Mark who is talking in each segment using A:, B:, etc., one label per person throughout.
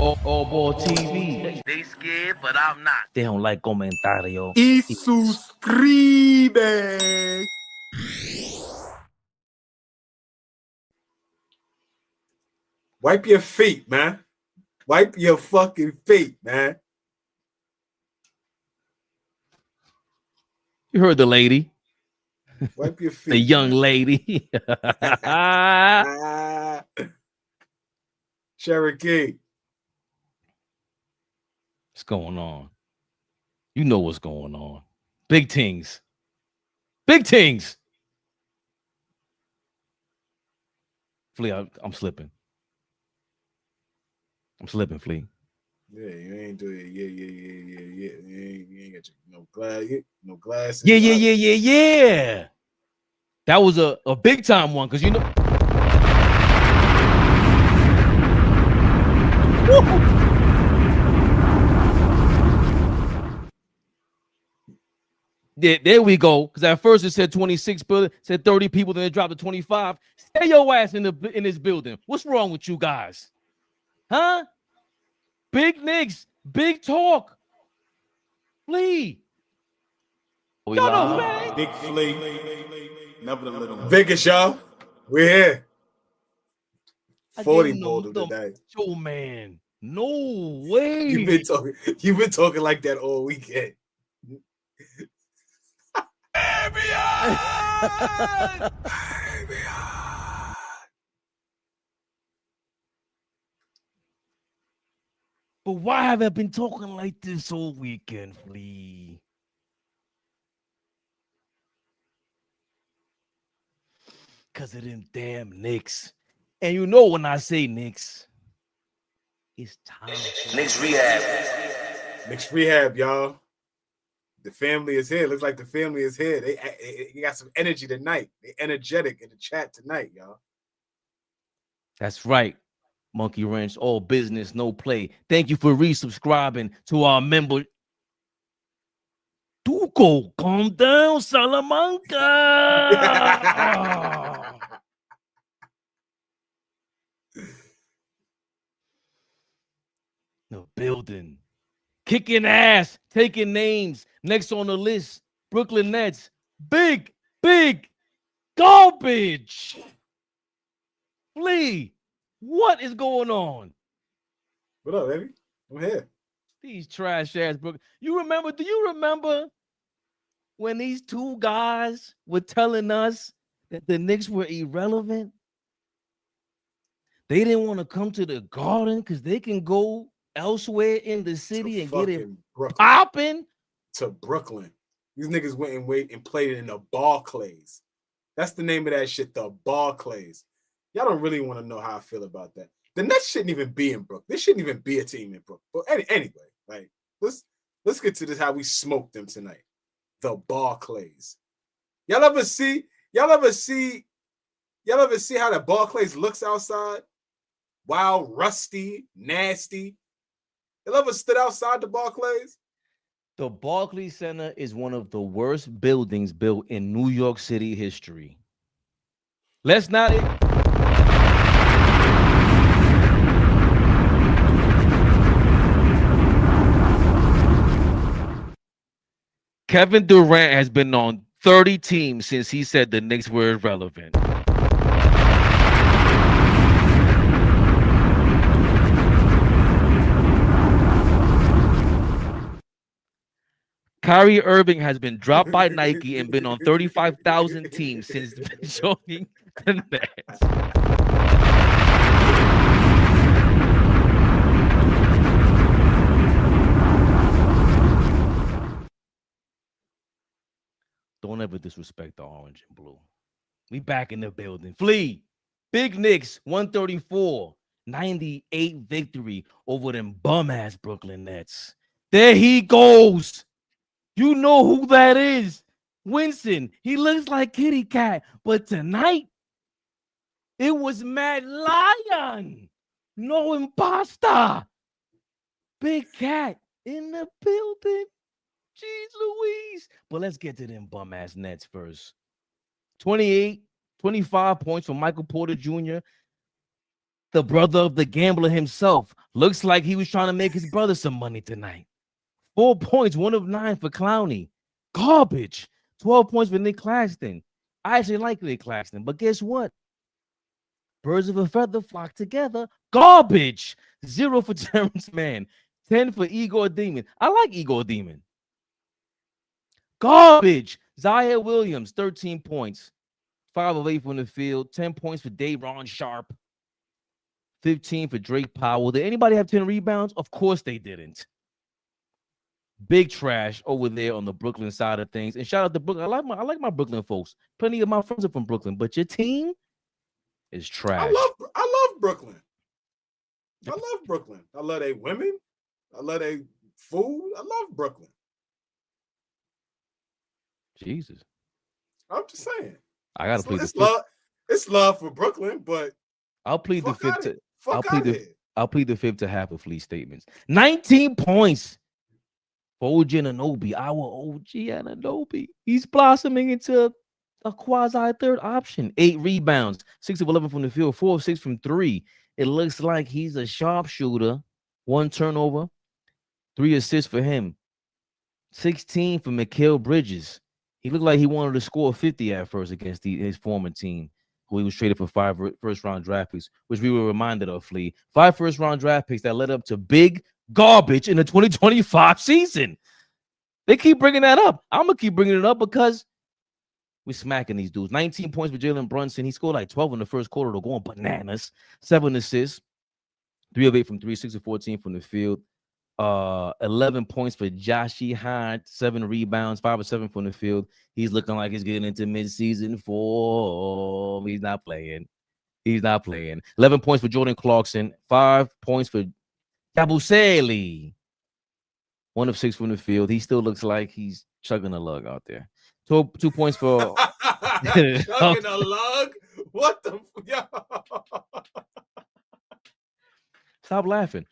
A: AllBall TV.
B: They scared, but I'm not.
A: They don't like comentario.
C: Y suscribe. Wipe your feet, man. Wipe your fucking feet, man.
A: You heard the lady.
C: Wipe your feet.
A: The young lady.
C: Cherokee.
A: What's going on? You know what's going on. Big things. Big things. Flea, I'm slipping. I'm slipping, Flea.
C: Yeah, you ain't do it. Yeah. You ain't got no glasses.
A: Yeah. That was a big time one, because you know. Yeah, there we go. Because at first it said 26 billion, said 30 people, then it dropped to 25. Stay your ass in this building. What's wrong with you guys? Huh? Big Knicks, big talk. Flea.
C: No, man. Big Flea. Never the little one. Biggest, y'all. We're here. 40 ball today.
A: Oh, man. No way.
C: You've been talking like that all weekend.
A: But why have I been talking like this all weekend, Flea? Because of them damn Knicks. And you know when I say Knicks, it's time.
B: Knicks Rehab.
C: Knicks Rehab, y'all. The family is here. Looks like the family is here. They got some energy tonight. They energetic in the chat tonight, y'all.
A: That's right. Monkey Ranch, all business, no play. Thank you for resubscribing to our member. Tuco, calm down, Salamanca. The building. Kicking ass, taking names. Next on the list, Brooklyn Nets. Big garbage. Flea. What is going on?
C: What up, baby? I'm here.
A: These trash ass Brooklyn. Do you remember when these two guys were telling us that the Knicks were irrelevant? They didn't want to come to the Garden because they can go elsewhere in the city and get it popping.
C: To Brooklyn. These niggas went and played it in the Barclays. That's the name of that shit, the Barclays. Y'all don't really want to know how I feel about that. The Nets shouldn't even be in Brooklyn. There shouldn't even be a team in Brooklyn. But anyway, like let's get to this how we smoked them tonight. The Barclays. Y'all ever see how the Barclays looks outside? Wild, rusty, nasty. Y'all ever stood outside the Barclays?
A: The Barclays Center is one of the worst buildings built in New York City history. Let's not. Kevin Durant has been on 30 teams since he said the Knicks were irrelevant. Kyrie Irving has been dropped by Nike and been on 35,000 teams since joining the Nets. Don't ever disrespect the orange and blue. We back in the building. Flea, Big Knicks, 134-98 victory over them bum-ass Brooklyn Nets. There he goes. You know who that is. Winston. He looks like Kitty Cat. But tonight, it was Mad Lion. No imposter. Big Cat in the building. Jeez Louise. But let's get to them bum-ass Nets first. 25 points from Michael Porter Jr. the brother of the gambler himself. Looks like he was trying to make his brother some money tonight. 4 points, 1 of 9 for Clowney. Garbage. 12 points for Nick Claxton. I actually like Nick Claxton, but guess what? Birds of a feather flock together. Garbage. 0 for Terrence Mann. 10 for Igor Demon. I like Igor Demon. Garbage. Zaire Williams, 13 points. 5 of 8 from the field. 10 points for Day'Ron Sharp. 15 for Drake Powell. Did anybody have 10 rebounds? Of course they didn't. Big trash over there on the Brooklyn side of things. And shout out to Brooklyn. I like my Brooklyn folks. Plenty of my friends are from Brooklyn, but your team is trash.
C: I love Brooklyn. I love Brooklyn. I love their women. I love their food. I love Brooklyn.
A: Jesus.
C: I'm just saying.
A: I gotta plead the
C: fifth. It's love for Brooklyn, but
A: I'll plead the fifth. I'll plead the fifth to half of Fleet statements. 19 points for OG Anunoby, our OG Anunoby. He's blossoming into a quasi third option. 8 rebounds, 6 of 11 from the field, 4 of 6 from 3. It looks like he's a sharpshooter. 1 turnover, 3 assists for him. 16 for Mikal Bridges. He looked like he wanted to score 50 at first against his former team, who he was traded for 5 first-round draft picks, which we were reminded of, Flea. 5 first-round draft picks that led up to big garbage in the 2025 season. They keep bringing that up. I'm going to keep bringing it up because we're smacking these dudes. 19 points for Jalen Brunson. He scored like 12 in the first quarter. They're going bananas. 7 assists. 3 of 8 from 3, 6 of 14 from the field. 11 points for Joshie Hart, 7 rebounds, 5 of 7 from the field. He's looking like he's getting into mid-season form. He's not playing. 11 points for Jordan Clarkson, 5 points for Yabusele. 1 of 6 from the field. He still looks like he's chugging a lug out there. 2 points for
C: chugging a lug. What the?
A: Stop laughing.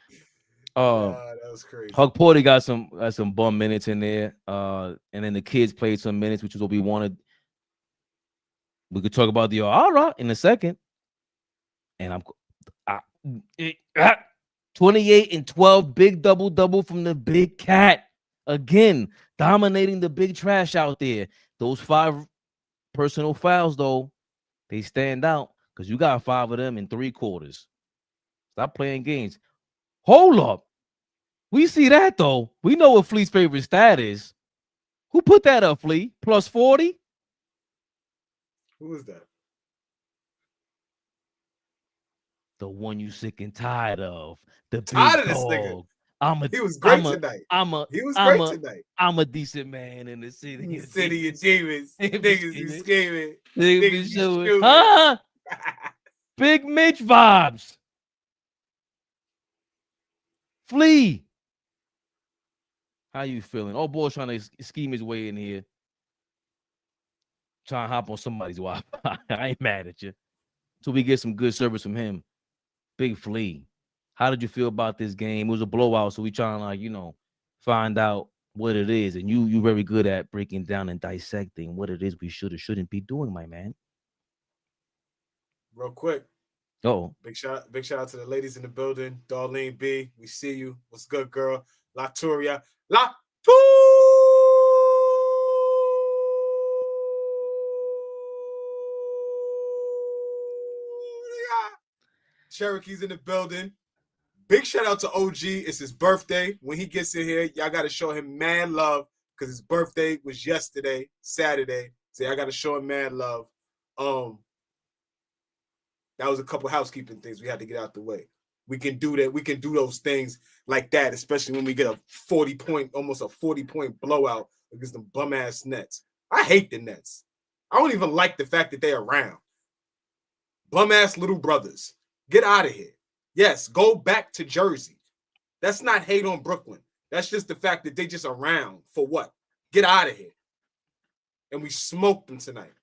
C: That was crazy.
A: Hug Porter got some bum minutes in there. And then the kids played some minutes, which is what we wanted. We could talk about the Aura in a second. And 28 and 12, big double from the big cat. Again, dominating the big trash out there. Those 5 personal fouls, though, they stand out because you got 5 of them in 3 quarters. Stop playing games. Hold up. We see that, though. We know what Fleet's favorite stat is. Who put that up, Fleet? Plus 40?
C: Who is that?
A: The one you sick and tired of. The
C: tired
A: big
C: of this
A: dog.
C: nigga. He was great tonight.
A: I'm a decent man in the city.
C: In the city of demons. Niggas be screaming.
A: Niggas be shooting. Huh? Big Mitch vibes. Flea. How you feeling? Oh, boy, trying to scheme his way in here. Trying to hop on somebody's Wi-Fi. I ain't mad at you. Till we get some good service from him. Big Flea. How did you feel about this game? It was a blowout, so we trying to, find out what it is. And you very good at breaking down and dissecting what it is we should or shouldn't be doing, my man.
C: Real quick.
A: Oh.
C: Big shout out to the ladies in the building. Darlene B, we see you. What's good, girl? Laturia. Cherokee's in the building. Big shout out to OG. It's his birthday. When he gets in here, y'all got to show him mad love because his birthday was yesterday, Saturday. So y'all got to show him mad love. That was a couple housekeeping things we had to get out the way. We can do that. We can do those things like that, especially when we get almost a 40-point blowout against them bum-ass Nets. I hate the Nets. I don't even like the fact that they're around. Bum-ass little brothers. Get out of here. Yes, go back to Jersey. That's not hate on Brooklyn. That's just the fact that they just around for what? Get out of here. And we smoked them tonight.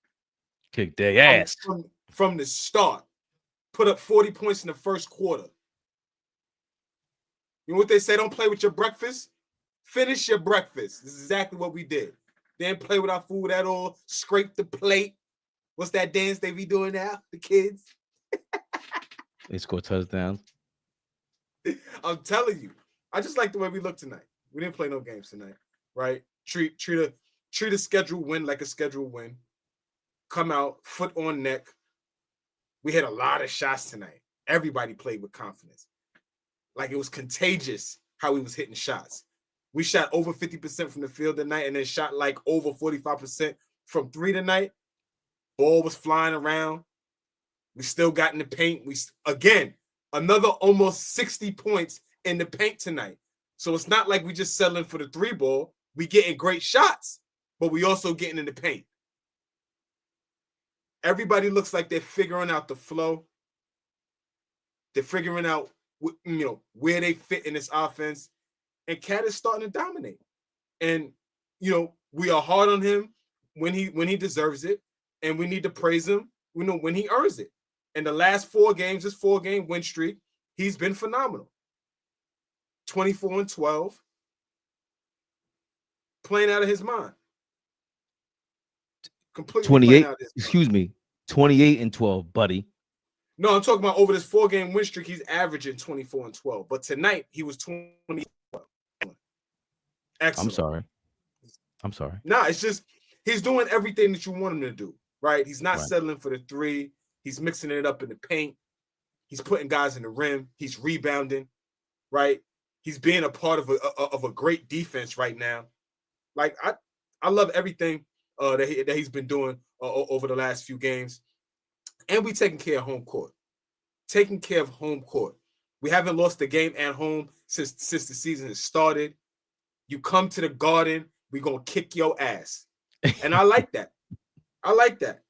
A: Kick their ass.
C: From the start. Put up 40 points in the first quarter. You know what they say? Don't play with your breakfast. Finish your breakfast. This is exactly what we did. Didn't play with our food at all. Scrape the plate. What's that dance they be doing now? The kids.
A: They score touchdowns.
C: I'm telling you, I just like the way we look tonight. We didn't play no games tonight, right? Treat a scheduled win like a scheduled win. Come out, foot on neck. We had a lot of shots tonight. Everybody played with confidence. Like it was contagious how we was hitting shots. We shot over 50% from the field tonight and then shot like over 45% from three tonight. Ball was flying around. We still got in the paint. Again, another almost 60 points in the paint tonight. So it's not like we just settling for the three ball. We getting great shots, but we also getting in the paint. Everybody looks like they're figuring out the flow. They're figuring out, where they fit in this offense. And Cat is starting to dominate. And, we are hard on him when he deserves it. And we need to praise him, when he earns it. And the last 4 games, this 4-game win streak, he's been phenomenal. 24-12. Playing out of his mind. Completely
A: 28.
C: out of his mind.
A: Excuse me. 28-12, buddy.
C: No, I'm talking about over this 4-game win streak, he's averaging 24-12. But tonight, he was 20. Excellent.
A: I'm sorry.
C: Nah, it's just he's doing everything that you want him to do, right? He's not settling for the three. He's mixing it up in the paint. He's putting guys in the rim. He's rebounding, right? He's being a part of a great defense right now. Like I love everything that he's been doing over the last few games. And we taking care of home court. Taking care of home court. We haven't lost a game at home since the season has started. You come to the Garden, we're going to kick your ass. And I like that. I like that.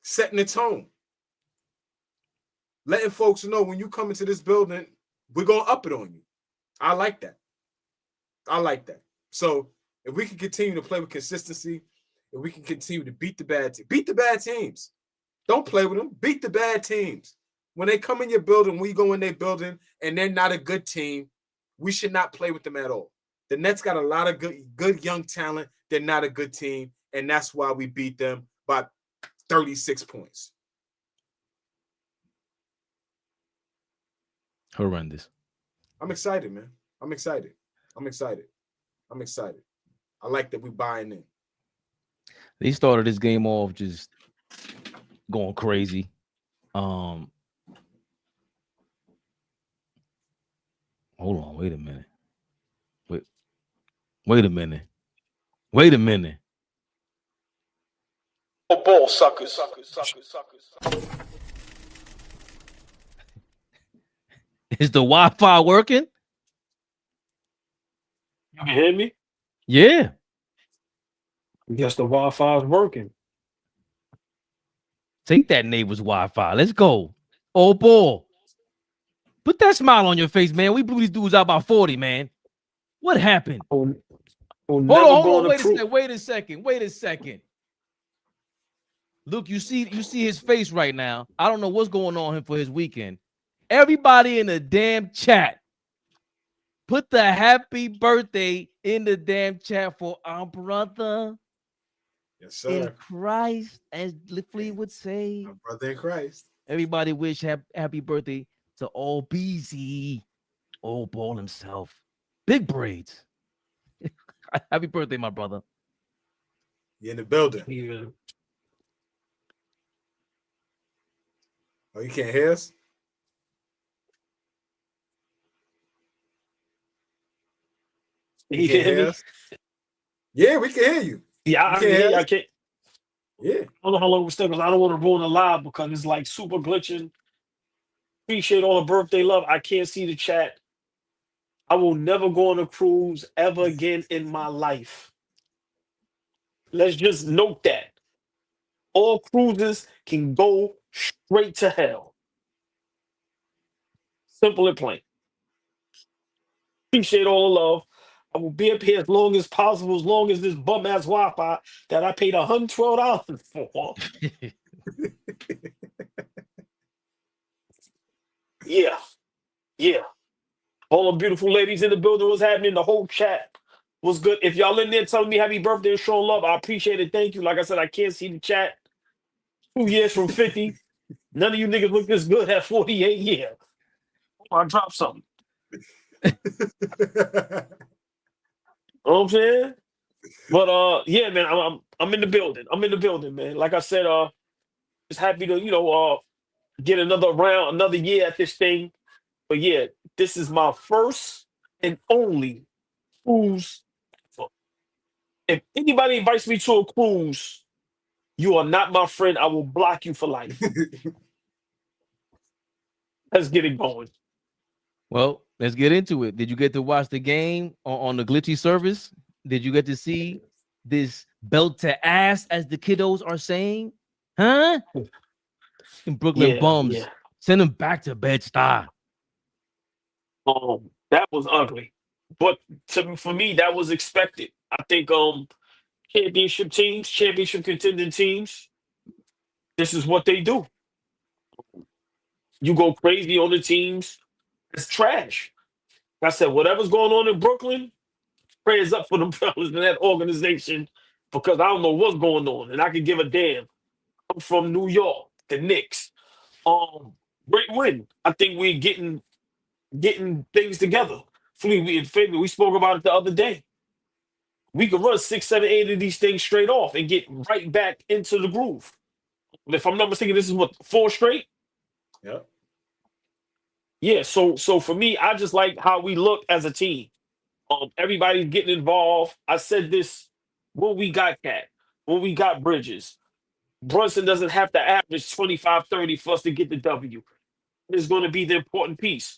C: Setting the tone. Letting folks know when you come into this building, we're going to up it on you. I like that. I like that. So if we can continue to play with consistency, if we can continue to beat the bad teams. Don't play with them. Beat the bad teams. When they come in your building, when you go in their building and they're not a good team, we should not play with them at all. The Nets got a lot of good young talent. They're not a good team, and that's why we beat them by 36 points.
A: Horrendous.
C: I'm excited, man. I'm excited. I like that we buying in.
A: They started this game off just going crazy. Hold on, wait a minute. Wait a minute.
D: Ball suckers.
A: Is the Wi-Fi working?
D: You can hear me?
A: Yeah.
D: Yes, the Wi-Fi is working.
A: Take that neighbor's Wi-Fi. Let's go. Oh, boy. Put that smile on your face, man. We blew these dudes out by 40, man. What happened?
D: Hold
A: on. Wait a second. Look, you see his face right now. I don't know what's going on for his weekend. Everybody in the damn chat, put the happy birthday in the damn chat for our brother.
C: Yes, sir.
A: In Christ, as Flea would say.
C: Our brother in Christ.
A: Everybody wish happy birthday to All BZ, Old Ball himself. Big braids. Happy birthday, my brother.
C: You in the building.
D: Yeah.
C: Oh, you can't hear us?
D: You can hear me?
C: Yeah, we can hear you.
D: Yeah, I can't.
C: Yeah.
D: I don't know how long we're still because I don't want to ruin the live because it's like super glitching. Appreciate all the birthday love. I can't see the chat. I will never go on a cruise ever again in my life. Let's just note that. All cruises can go straight to hell. Simple and plain. Appreciate all the love. I will be up here as long as possible, as long as this bum-ass Wi-Fi that I paid $112 for. Yeah. All the beautiful ladies in the building, what's happening? The whole chat was good. If y'all in there telling me happy birthday and showing love, I appreciate it. Thank you. Like I said, I can't see the chat. 2 years from 50. None of you niggas look this good at 48. Yeah, I dropped something. You know what I'm saying? But yeah, man, I'm in the building. I'm in the building, man. Like I said, just happy to get another round, another year at this thing. But yeah, this is my first and only cruise. If anybody invites me to a cruise, you are not my friend. I will block you for life. Let's get it going.
A: Well, let's get into it. Did you get to watch the game on the glitchy service? Did you get to see this belt to ass, as the kiddos are saying? Huh? In Brooklyn
D: Yeah,
A: bums.
D: yeah.
A: Send them back to Bed-Stuy.
D: That was ugly. But for me, that was expected. I think championship teams, championship contending teams, this is what they do. You go crazy on the teams. It's trash. Like I said, whatever's going on in Brooklyn, prayers up for them fellas in that organization because I don't know what's going on and I can give a damn. I'm from New York, the Knicks. Great win. I think we're getting things together. We spoke about it the other day. We could run 6, 7, 8 of these things straight off and get right back into the groove. If I'm not mistaken, this is what, 4 straight?
C: Yep.
D: Yeah, so for me, I just like how we look as a team. Everybody's getting involved. I said this when we got Cat, when we got Bridges. Brunson doesn't have to average 25, 30 for us to get the W. It's going to be the important piece.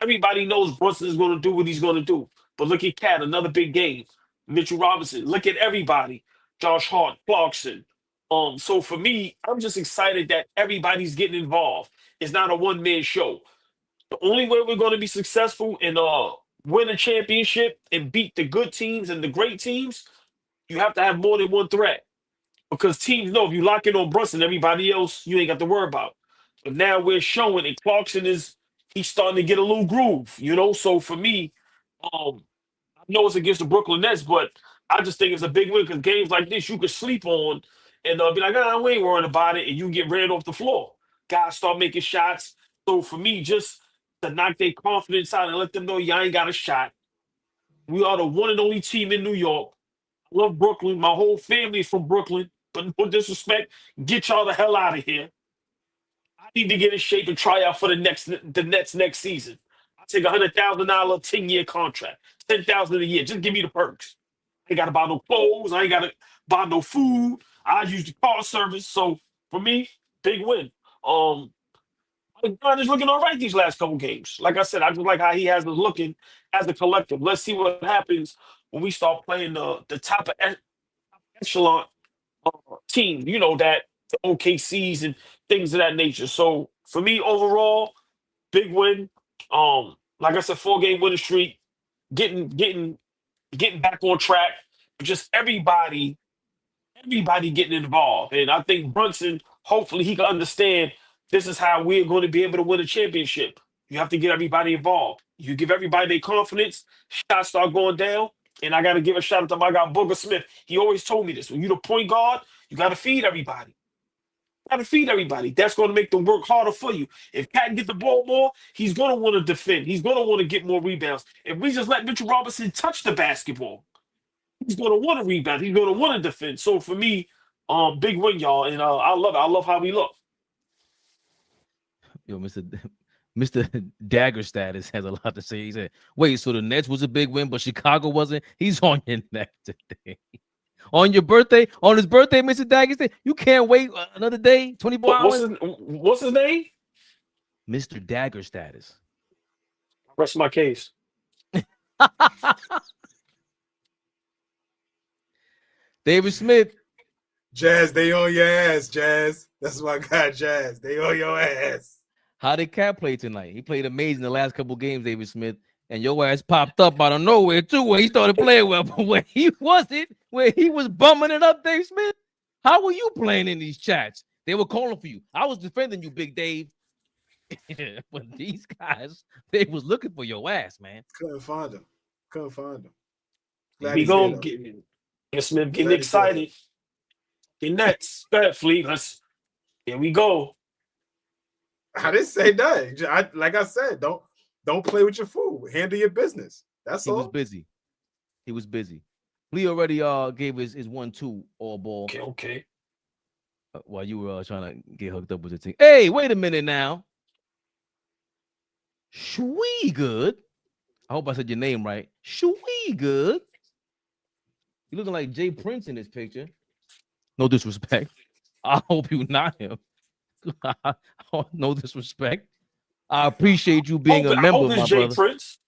D: Everybody knows Brunson is going to do what he's going to do. But look at Cat, another big game. Mitchell Robinson. Look at everybody. Josh Hart, Clarkson. So for me, I'm just excited that everybody's getting involved. It's not a one-man show. The only way we're going to be successful and win a championship and beat the good teams and the great teams, you have to have more than one threat. Because teams know if you lock in on Brunson, everybody else you ain't got to worry about. But now we're showing, and Clarkson he's starting to get a little groove, So for me, I know it's against the Brooklyn Nets, but I just think it's a big win because games like this you could sleep on and be like, we ain't worrying about it, and you get ran off the floor. Guys start making shots. So for me, just to knock their confidence out and let them know y'all ain't got a shot. We are the one and only team in New York. Love Brooklyn. My whole family is from Brooklyn. But no disrespect, get y'all the hell out of here. I need to get in shape and try out for the Nets next season. I'll take $100,000 10-year contract, $10,000 a year. Just give me the perks. I ain't got to buy no clothes. I ain't got to buy no food. I use the car service. So for me, big win. John is looking all right these last couple games. Like I said, I just like how he has us looking as a collective. Let's see what happens when we start playing the top of echelon team, that the OKCs and things of that nature. So for me, overall, big win. Like I said, 4-game winning streak, getting back on track. Just everybody getting involved. And I think Brunson, hopefully he can understand this is how we're going to be able to win a championship. You have to get everybody involved. You give everybody their confidence, shots start going down. And I got to give a shout out to my guy, Booger Smith. He always told me this. When you're the point guard, you got to feed everybody. Got to feed everybody. That's going to make them work harder for you. If Cat can get the ball more, he's going to want to defend. He's going to want to get more rebounds. If we just let Mitchell Robinson touch the basketball, he's going to want to rebound. He's going to want to defend. So for me, big win, y'all. And I love it. I love how we look.
A: Yo, Mr. Dagger Status has a lot to say. He said, wait, so the Nets was a big win, but Chicago wasn't? He's on your neck today. On your birthday, on his birthday, Mr. Dagger said, you can't wait another day, 24 hours?
D: What's his name?
A: Mr. Dagger Status.
D: Rest my case.
A: David Smith.
C: Jazz, they on your ass, Jazz. That's my guy, Jazz. They on your ass.
A: How did Cat play tonight? He played amazing the last couple games, David Smith. And your ass popped up out of nowhere, too, where he started playing well. But where he wasn't, where he was bumming it up, Dave Smith, how were you playing in these chats? They were calling for you. I was defending you, Big Dave. But these guys, they was looking for your ass, man.
C: Couldn't find him.
D: We gonna get Smith getting excited. The Nets. Go ahead, Fleet. Here we go.
C: I didn't say that. Like I said, don't play with your food. Handle your business. That's
A: He
C: all.
A: was busy. He was busy. Lee already gave his 1-2 all ball
D: Okay.
A: while you were trying to get hooked up with the team. Hey, wait a minute now. Shwee good. I hope I said your name right. Shwee good. You looking like Jay Prince in this picture. No disrespect. I hope you not him. No disrespect. I appreciate you being a
D: I hope
A: member,
D: it's
A: my
D: Jay
A: brother.
D: Prince.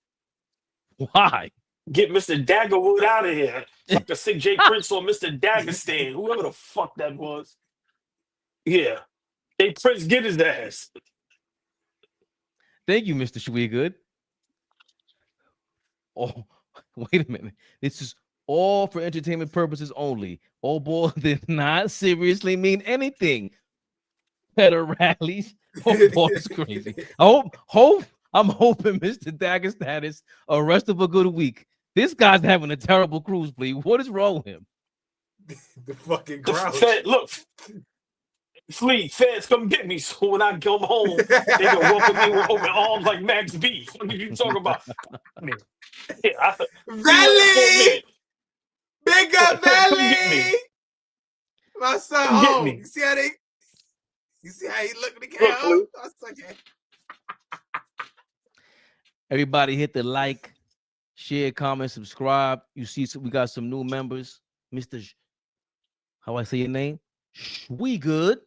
A: Why?
D: Get Mr. Daggerwood out of here. So I can sick Jay Prince on Mr. Daggerstan, whoever the fuck that was. Yeah. Jay Prince, get his ass.
A: Thank you, Mr. Shweegood. Oh, wait a minute. This is all for entertainment purposes only. All ball did not seriously mean anything. Better rallies. Oh, boy, it's crazy. I'm hoping Mr. Daggerstan is a rest of a good week. This guy's having a terrible cruise, please. What is wrong with him?
C: The fucking
D: The
C: grouch.
D: look, Fleet, feds, come get me. So when I come home, they can welcome me with open arms like Max B. What are you talking about? Yeah,
C: Valley! Big up
D: Come get
C: Valley!
D: me.
C: My son
D: Come get
C: home.
D: me.
C: You see how he looking to get
D: Look,
C: home?
A: Everybody hit the like, share, comment, subscribe. You see, we got some new members. Mr. How I say your name? Shweegood.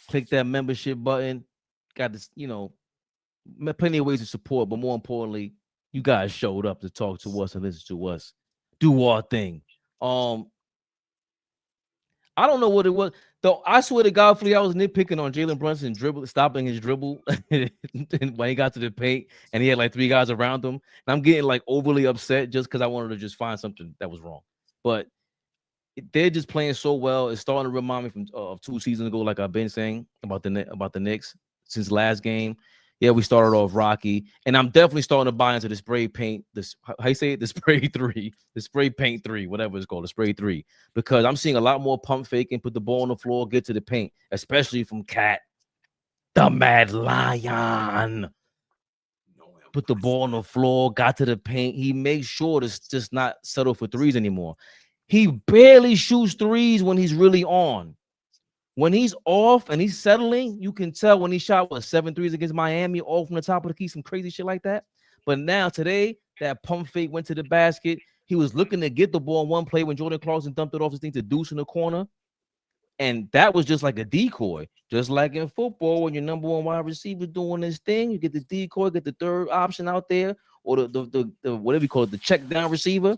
A: Click that membership button. Got this, plenty of ways to support, but more importantly, you guys showed up to talk to us and listen to us. Do our thing. I don't know what it was. Though I swear to God, Flea, I was nitpicking on Jalen Brunson stopping his dribble when he got to the paint and he had like 3 guys around him. And I'm getting like overly upset just because I wanted to just find something that was wrong. But they're just playing so well. It's starting to remind me of 2 seasons ago, like I've been saying about the Knicks since last game. Yeah, we started off rocky, and I'm definitely starting to buy into the spray paint. How you say it? The spray paint 3, whatever it's called, the spray 3. Because I'm seeing a lot more pump faking, put the ball on the floor, get to the paint, especially from Cat, the Mad Lion. Put the ball on the floor, got to the paint. He makes sure to just not settle for threes anymore. He barely shoots threes when he's really on. When he's off and he's settling, you can tell when he shot 7 threes against Miami, all from the top of the key, some crazy shit like that. But now today, that pump fake went to the basket. He was looking to get the ball in one play when Jordan Clarkson dumped it off his thing to Deuce in the corner. And that was just like a decoy. Just like in football, when your number 1 wide receiver doing this thing, you get the decoy, get the third option out there, or the whatever you call it, the check down receiver.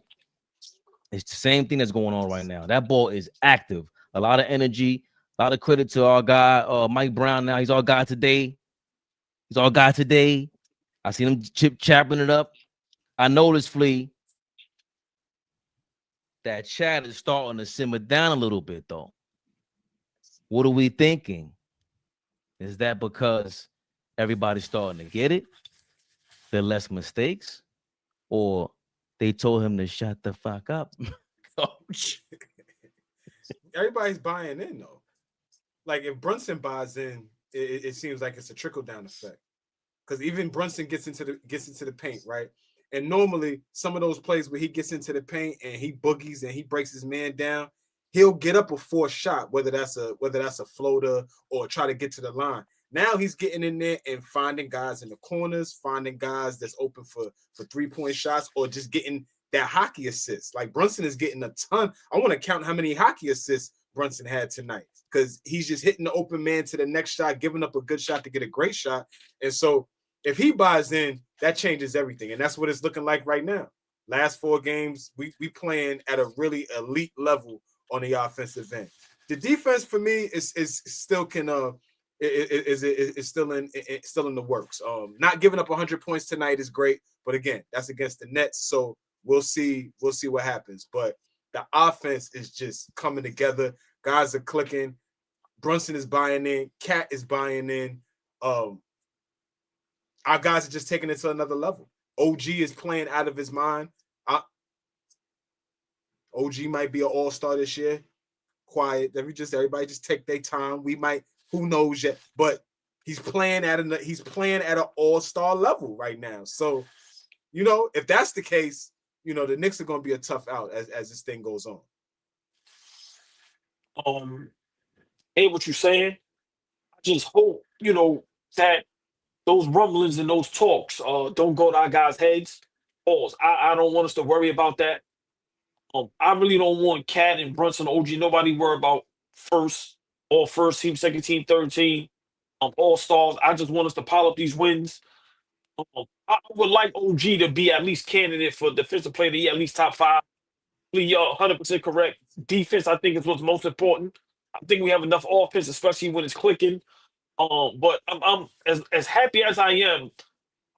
A: It's the same thing that's going on right now. That ball is active. A lot of energy. A lot of credit to our guy, Mike Brown. Now he's our guy today. I seen him chapping it up. I noticed, Flea, that chat is starting to simmer down a little bit, though. What are we thinking? Is that because everybody's starting to get it? There are less mistakes? Or they told him to shut the fuck up? Coach.
C: Everybody's buying in, though. Like, if Brunson buys in, it seems like it's a trickle-down effect. Because even Brunson gets into the paint, right? And normally, some of those plays where he gets into the paint and he boogies and he breaks his man down, he'll get up a 4th shot, whether that's a floater or try to get to the line. Now he's getting in there and finding guys in the corners, finding guys that's open for 3-point shots, or just getting that hockey assist. Like, Brunson is getting a ton. I want to count how many hockey assists Brunson had tonight, because he's just hitting the open man to the next shot, giving up a good shot to get a great shot. And so if he buys in, that changes everything. And that's what it's looking like right now. Last 4 games, we playing at a really elite level on the offensive end. The defense for me is still still in the works. Not giving up 100 points tonight is great, but again, that's against the Nets, so we'll see what happens. But the offense is just coming together. Guys are clicking. Brunson is buying in. Cat is buying in. Our guys are just taking it to another level. OG is playing out of his mind. OG might be an all-star this year. Quiet. Everybody just take their time. We might Who knows yet? But he's playing at an all-star level right now. So, if that's the case, the Knicks are going to be a tough out as this thing goes on.
D: Hey, what you saying? I just hope that those rumblings and those talks don't go to our guys' heads. Pause. I don't want us to worry about that. I really don't want Cat and Brunson, OG. Nobody worry about first team, second team, third team, all stars. I just want us to pile up these wins. I would like OG to be at least candidate for defensive player of the year, at least top 5. You're 100% correct. Defense, I think, is what's most important. I think we have enough offense, especially when it's clicking. But I'm as happy as I am.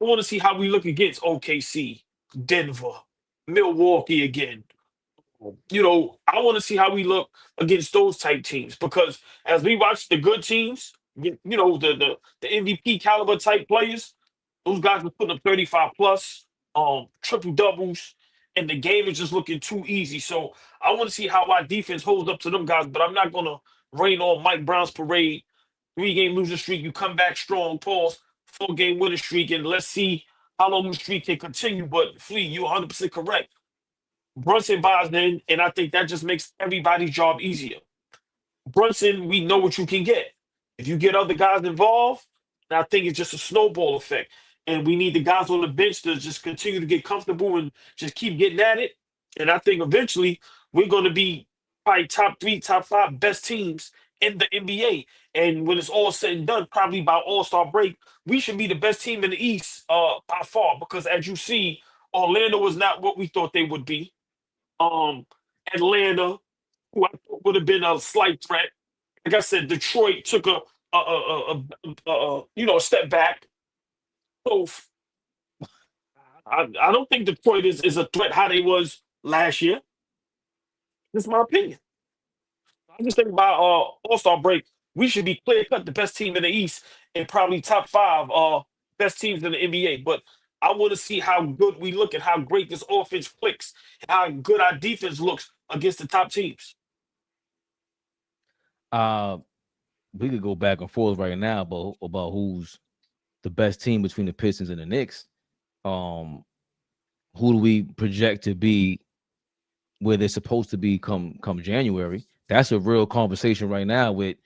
D: I want to see how we look against OKC, Denver, Milwaukee again. I want to see how we look against those type teams because as we watch the good teams, the MVP caliber type players, those guys are putting up 35 plus, triple doubles, and the game is just looking too easy. So I want to see how our defense holds up to them guys, but I'm not gonna rain on Mike Brown's parade. 3-game losing streak, you come back strong, pause, 4-game winning streak, and let's see how long the streak can continue. But Flea, you're 100% correct. Brunson buys in, and I think that just makes everybody's job easier. Brunson, we know what you can get. If you get other guys involved, I think it's just a snowball effect. And we need the guys on the bench to just continue to get comfortable and just keep getting at it. And I think eventually we're going to be probably top 3, top 5 best teams in the NBA. And when it's all said and done, probably by All-Star break, we should be the best team in the East by far. Because as you see, Orlando was not what we thought they would be. Atlanta, who I thought would have been a slight threat. Like I said, Detroit took a step back. So I don't think Detroit is a threat how they was last year. This is my opinion. I just think by All-Star break, we should be clear cut the best team in the East and probably top 5 best teams in the NBA. But I want to see how good we look and how great this offense clicks and how good our defense looks against the top teams.
A: We could go back and forth right now about who's the best team between the Pistons and the Knicks. Who do we project to be where they're supposed to be come January? That's a real conversation right now. With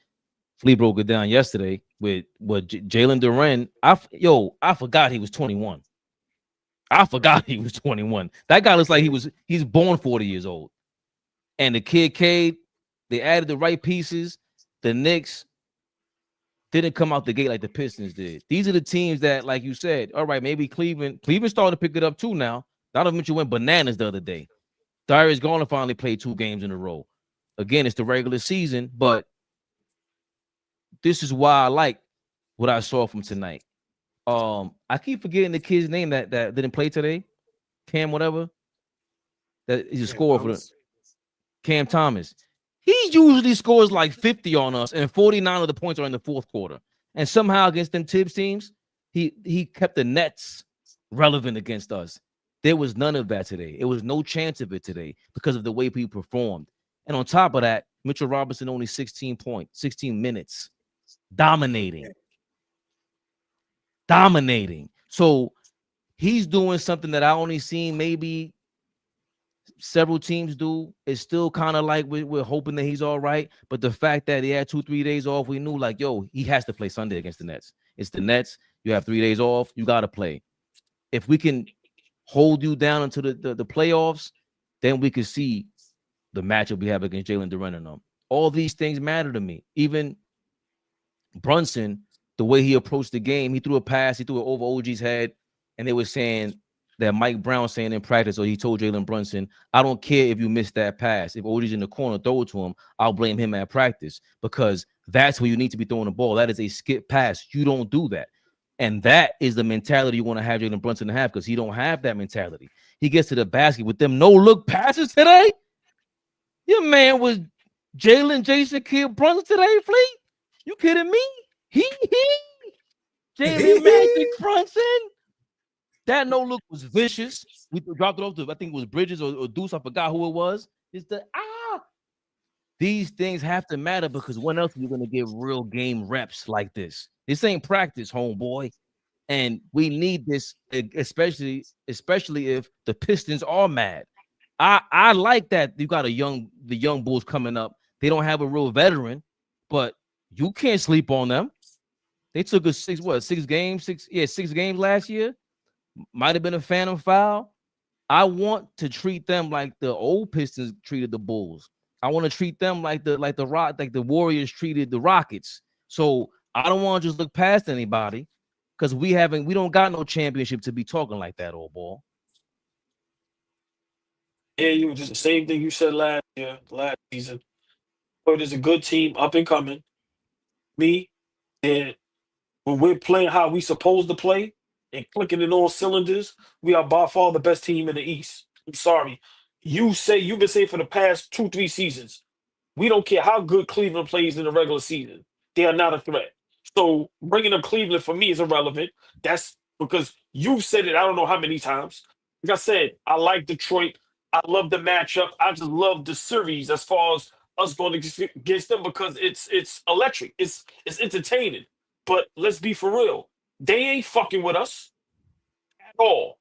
A: Flea broke it down yesterday with what Jalen Duren. I forgot he was 21. I forgot he was 21. That guy looks like he's born 40 years old. And the kid Cade, they added the right pieces. The Knicks didn't come out the gate like the Pistons did. These are the teams that, like you said, all right, maybe Cleveland started to pick it up too now. Donovan Mitchell went bananas the other day. Darius Garland finally played 2 games in a row. Again, it's the regular season, but this is why I like what I saw from tonight. I keep forgetting the kid's name that didn't play today. Cam whatever. That he's a scorer for the Cam Thomas. He usually scores like 50 on us, and 49 of the points are in the fourth quarter. And somehow against them Tibbs teams, he kept the Nets relevant against us. There was none of that today. It was no chance of it today because of the way people performed. And on top of that, Mitchell Robinson only 16 minutes. Dominating. So he's doing something that I only seen maybe several teams do. It's still kind of like we're hoping that he's all right. But the fact that he had 2-3 days off, we knew like, he has to play Sunday against the Nets. It's the Nets. You have 3 days off. You got to play. If we can hold you down into the playoffs, then we can see the matchup we have against Jalen Duren and them. All these things matter to me. Even Brunson, the way he approached the game, he threw a pass, he threw it over OG's head, and they were saying that Mike Brown saying in practice, or he told Jalen Brunson, I don't care if you miss that pass. If OG's in the corner, throw it to him. I'll blame him at practice because that's where you need to be throwing the ball. That is a skip pass. You don't do that. And that is the mentality you want to have Jalen Brunson to have because he don't have that mentality. He gets to the basket with them no-look passes today. Your man was Jason Kidd Brunson today, Fleet? You kidding me? Jalen Magic Brunson. That no-look was vicious. We dropped it off to, I think it was Bridges or Deuce. I forgot who it was. It's the these things have to matter because when else are you going to get real game reps like this? This ain't practice, homeboy. And we need this, especially if the Pistons are mad. I like that you got the young Bulls coming up. They don't have a real veteran, but you can't sleep on them. They took a six games last year. Might have been a phantom foul. I want to treat them like the old Pistons treated the Bulls. I want to treat them like the Warriors treated the Rockets. So I don't want to just look past anybody because we don't got no championship to be talking like that, old ball.
D: Yeah, you just the same thing you said last season. But it's a good team up and coming. Me, and when we're playing how we supposed to play and clicking in all cylinders, we are by far the best team in the East. I'm sorry. You've been saying for the past 2-3 seasons, we don't care how good Cleveland plays in the regular season. They are not a threat. So bringing up Cleveland for me is irrelevant. That's because you've said it I don't know how many times. Like I said, I like Detroit. I love the matchup. I just love the series as far as us going against them because it's electric. It's entertaining. But let's be for real. They ain't fucking with us at all.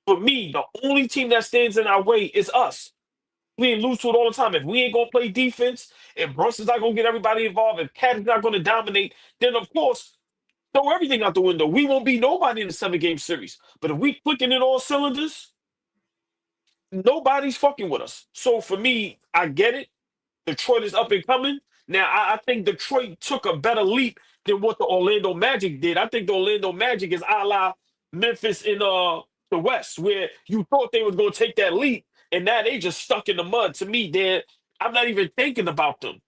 D: For me, the only team that stands in our way is us. We ain't lose to it all the time. If we ain't gonna play defense, if Brunson's not gonna get everybody involved, if Cat is not gonna dominate, then of course throw everything out the window. We won't be nobody in the 7-game series. But if we clicking in all cylinders, nobody's fucking with us. So for me, I get it. Detroit is up and coming. Now I think Detroit took a better leap than what the Orlando Magic did. I think the Orlando Magic is a la Memphis in the West, where you thought they was gonna take that leap. And now they just stuck in the mud. To me, I'm not even thinking about them.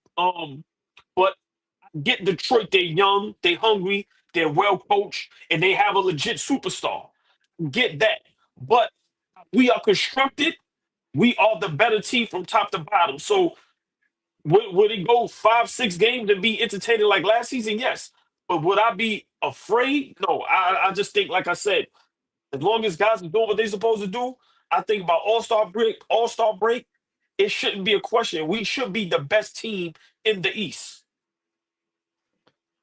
D: But get Detroit, they're young, they hungry, they're well coached, and they have a legit superstar. Get that. But we are constructed. We are the better team from top to bottom. So would it go 5-6 games and be entertaining like last season? Yes. But would I be afraid? No. I just think, like I said, as long as guys are doing what they're supposed to do, I think about All-Star break, it shouldn't be a question. We should be the best team in the East.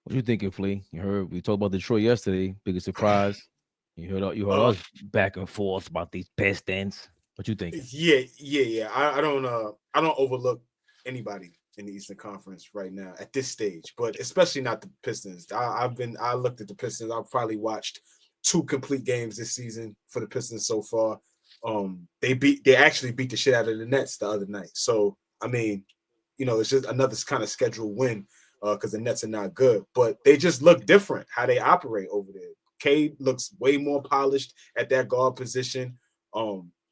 A: What you thinking, Flea? You heard we talked about Detroit yesterday. Biggest surprise. You heard us back and forth about these Pistons. What you thinking?
C: Yeah. I don't overlook anybody in the Eastern Conference right now at this stage, but especially not the Pistons. I looked at the Pistons. I've probably watched 2 complete games this season for the Pistons so far. They actually beat the shit out of the Nets the other night. So I mean, it's just another kind of scheduled win because the Nets are not good, but they just look different how they operate over there. Cade looks way more polished at that guard position.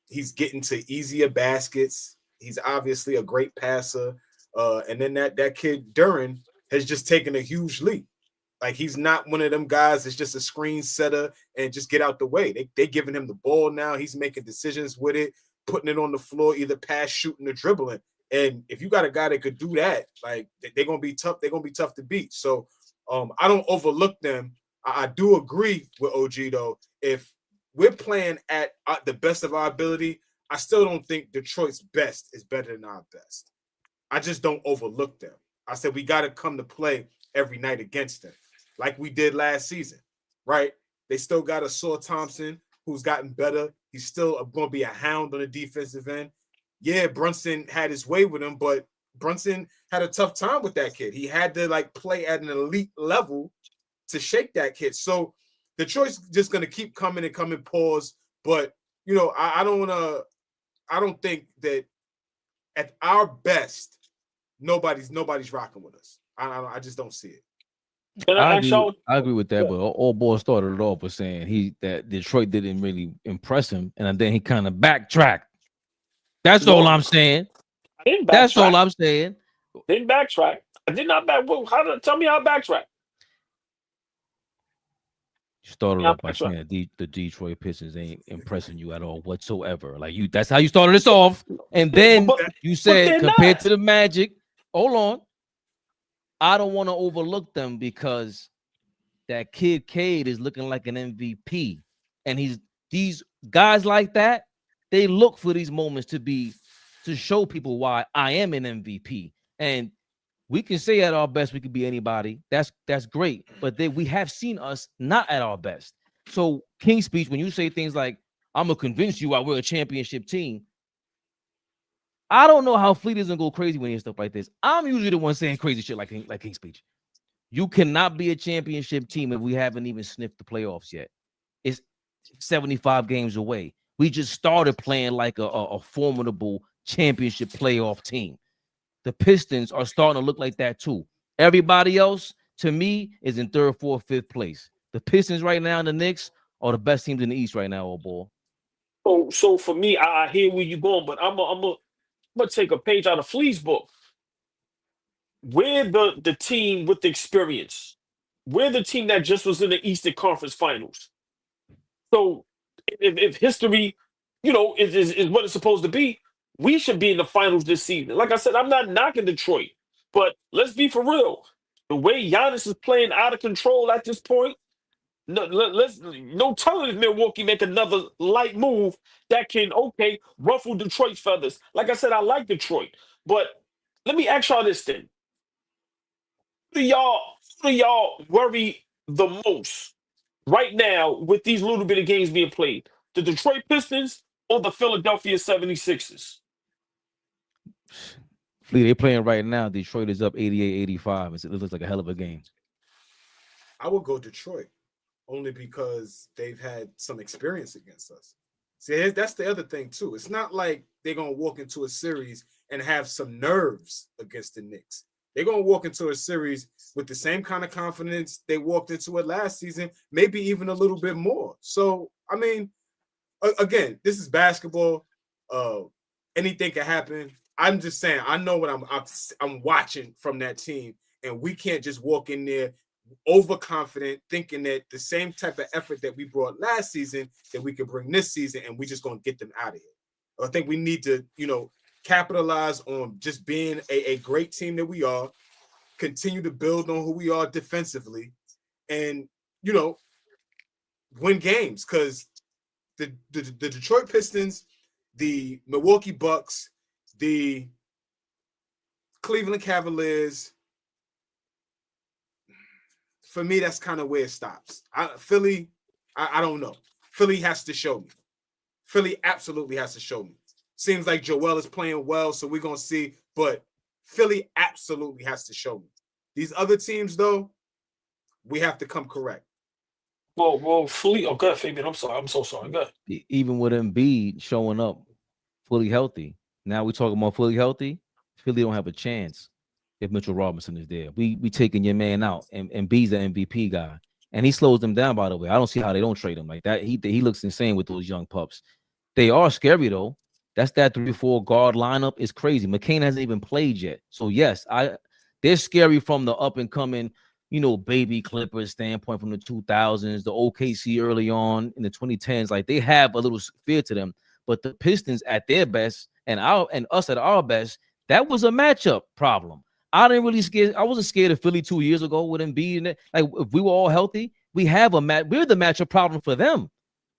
C: He's getting to easier baskets. He's obviously a great passer. And then that kid Duran has just taken a huge leap. Like, he's not one of them guys that's just a screen setter and just get out the way. They giving him the ball now. He's making decisions with it, putting it on the floor, either pass, shooting, or dribbling. And if you got a guy that could do that, like, they're gonna be tough. They're gonna be tough to beat. So I don't overlook them. I do agree with OG though. If we're playing at the best of our ability, I still don't think Detroit's best is better than our best. I just don't overlook them. I said we got to come to play every night against them, like we did last season, right? They still got a Saw Thompson who's gotten better. He's still going to be a hound on the defensive end. Yeah, Brunson had his way with him, but Brunson had a tough time with that kid. He had to play at an elite level to shake that kid. So Detroit's just going to keep coming and coming, pause. But I don't think that at our best, nobody's rocking with us. I just don't see it.
A: I agree with that, but all boy started it off with saying that Detroit didn't really impress him, and then he kind of backtracked. That's all I'm saying. That's all I'm saying.
D: Didn't backtrack. I did not back. Tell me how I backtrack.
A: You started off by saying the Detroit Pistons ain't impressing you at all whatsoever. That's how you started us off, and then you said compared to the Magic. Hold on. I don't want to overlook them because that kid Cade is looking like an MVP. And these guys like that, they look for these moments to show people why I am an MVP. And we can say at our best we could be anybody. That's great. But we have seen us not at our best. So King Speech, when you say things like, I'm gonna convince you why we're a championship team, I don't know how Fleet doesn't go crazy when he hears stuff like this. I'm usually the one saying crazy shit like King Speech. You cannot be a championship team if we haven't even sniffed the playoffs yet. It's 75 games away. We just started playing like a formidable championship playoff team. The Pistons are starting to look like that too. Everybody else, to me, is in third, fourth, fifth place. The Pistons right now and the Knicks are the best teams in the East right now, AllBall.
D: So for me, I hear where you're going, but I'm gonna take a page out of Flea's book. We're the team with the experience. We're the team that just was in the Eastern Conference Finals. So if history, is what it's supposed to be, we should be in the finals this season. Like I said, I'm not knocking Detroit, but let's be for real. The way Giannis is playing out of control at this point, no telling if Milwaukee make another light move that can ruffle Detroit's feathers. Like I said, I like Detroit, but let me ask y'all this thing: who do y'all worry the most right now with these little bit of games being played? The Detroit Pistons or the Philadelphia 76ers?
A: Fleet, they're playing right now. Detroit is up 88-85. It looks like a hell of a game.
C: I would go Detroit only because they've had some experience against us. See, that's the other thing too. It's not like they're going to walk into a series and have some nerves against the Knicks. They're going to walk into a series with the same kind of confidence they walked into it last season, maybe even a little bit more. So, I mean, again, this is basketball. Anything can happen. I'm just saying, I know what I'm watching from that team, and we can't just walk in there overconfident, thinking that the same type of effort that we brought last season that we could bring this season, and we just gonna get them out of here. I think we need to, capitalize on just being a great team that we are, continue to build on who we are defensively, and win games. Because the Detroit Pistons, the Milwaukee Bucks, the Cleveland Cavaliers, for me, that's kind of where it stops. Philly, I don't know. Philly has to show me. Philly absolutely has to show me. Seems like Joel is playing well, so we're going to see. But Philly absolutely has to show me. These other teams, though, we have to come correct.
D: Well, Philly. Oh, go ahead, Fabian. I'm sorry. I'm so sorry. Go ahead.
A: Even with Embiid showing up fully healthy, now we're talking about fully healthy. Philly don't have a chance if Mitchell Robinson is there. We taking your man out, and B's the MVP guy, and he slows them down. By the way, I don't see how they don't trade him like that. He looks insane with those young pups. They are scary though. That's that 3-4 guard lineup is crazy. McCain hasn't even played yet, so yes, they're scary from the up and coming, baby Clippers standpoint from the 2000s, the OKC early on in the 2010s. Like they have a little fear to them, but the Pistons at their best and us at our best, that was a matchup problem. I wasn't scared of Philly 2 years ago with Embiid. Like if we were all healthy, we're the matchup problem for them.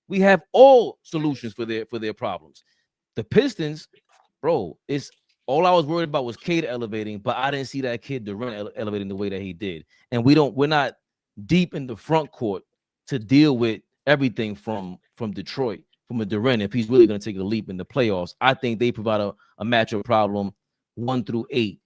A: We have all solutions for their problems. The Pistons, bro, it's all I was worried about was Cade elevating, but I didn't see that kid Durant elevating the way that he did. And we're not deep in the front court to deal with everything from Detroit, from a Durant, if he's really going to take a leap in the playoffs. I think they provide a matchup problem 1 through 8.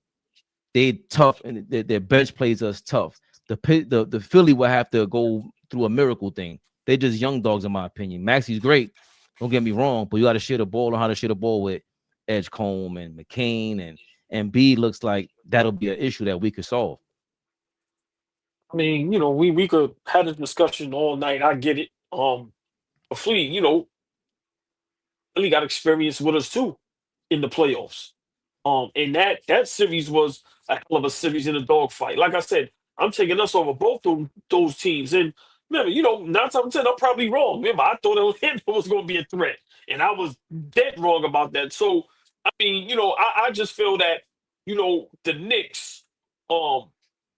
A: They're tough, and their bench plays us tough. The Philly will have to go through a miracle thing. They're just young dogs, in my opinion. Maxi's great. Don't get me wrong, but you got to share the ball on how to share the ball with Edgecombe and McCain, and B looks like that'll be an issue that we could solve.
D: I mean, we could have this discussion all night. I get it. Flea, really got experience with us too in the playoffs. And that series was a hell of a series in a dogfight. Like I said, I'm taking us over both those teams. And remember, 9 times out of 10, I'm probably wrong. Remember, I thought Atlanta was going to be a threat, and I was dead wrong about that. So, I mean, I just feel that, the Knicks,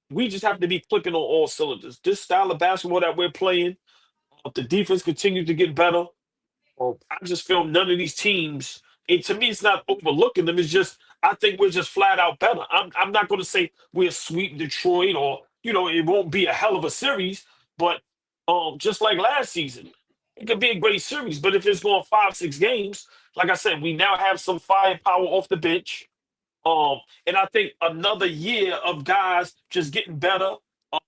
D: we just have to be clicking on all cylinders. This style of basketball that we're playing, the defense continues to get better. I just feel none of these teams, and to me, it's not overlooking them. It's just I think we're just flat out better. I'm not going to say we'll sweep Detroit or it won't be a hell of a series, but just like last season, it could be a great series. But if it's going 5-6 games, like I said, we now have some firepower off the bench. And I think another year of guys just getting better. Um,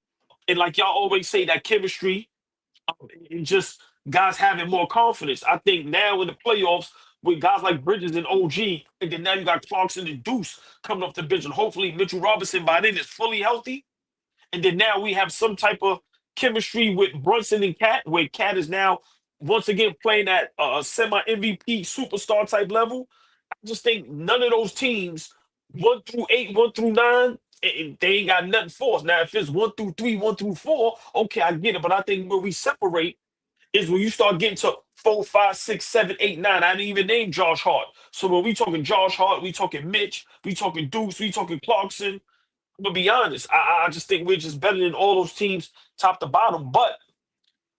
D: and like y'all always say, that chemistry and just guys having more confidence. I think now in the playoffs with guys like Bridges and OG, and then now you got Clarkson and Deuce coming off the bench, and hopefully Mitchell Robinson by then is fully healthy. And then now we have some type of chemistry with Brunson and Cat, where Cat is now once again playing at a semi MVP superstar type level. I just think none of those teams, 1-8, 1-9, and they ain't got nothing for us. Now, if it's 1-3, 1-4, okay, I get it. But I think where we separate is when you start getting to 4, 5, 6, 7, 8, 9. I didn't even name Josh Hart. So when we talking Josh Hart, we talking Mitch, we talking Deuce, we talking Clarkson. I'm gonna be honest. I just think we're just better than all those teams, top to bottom. But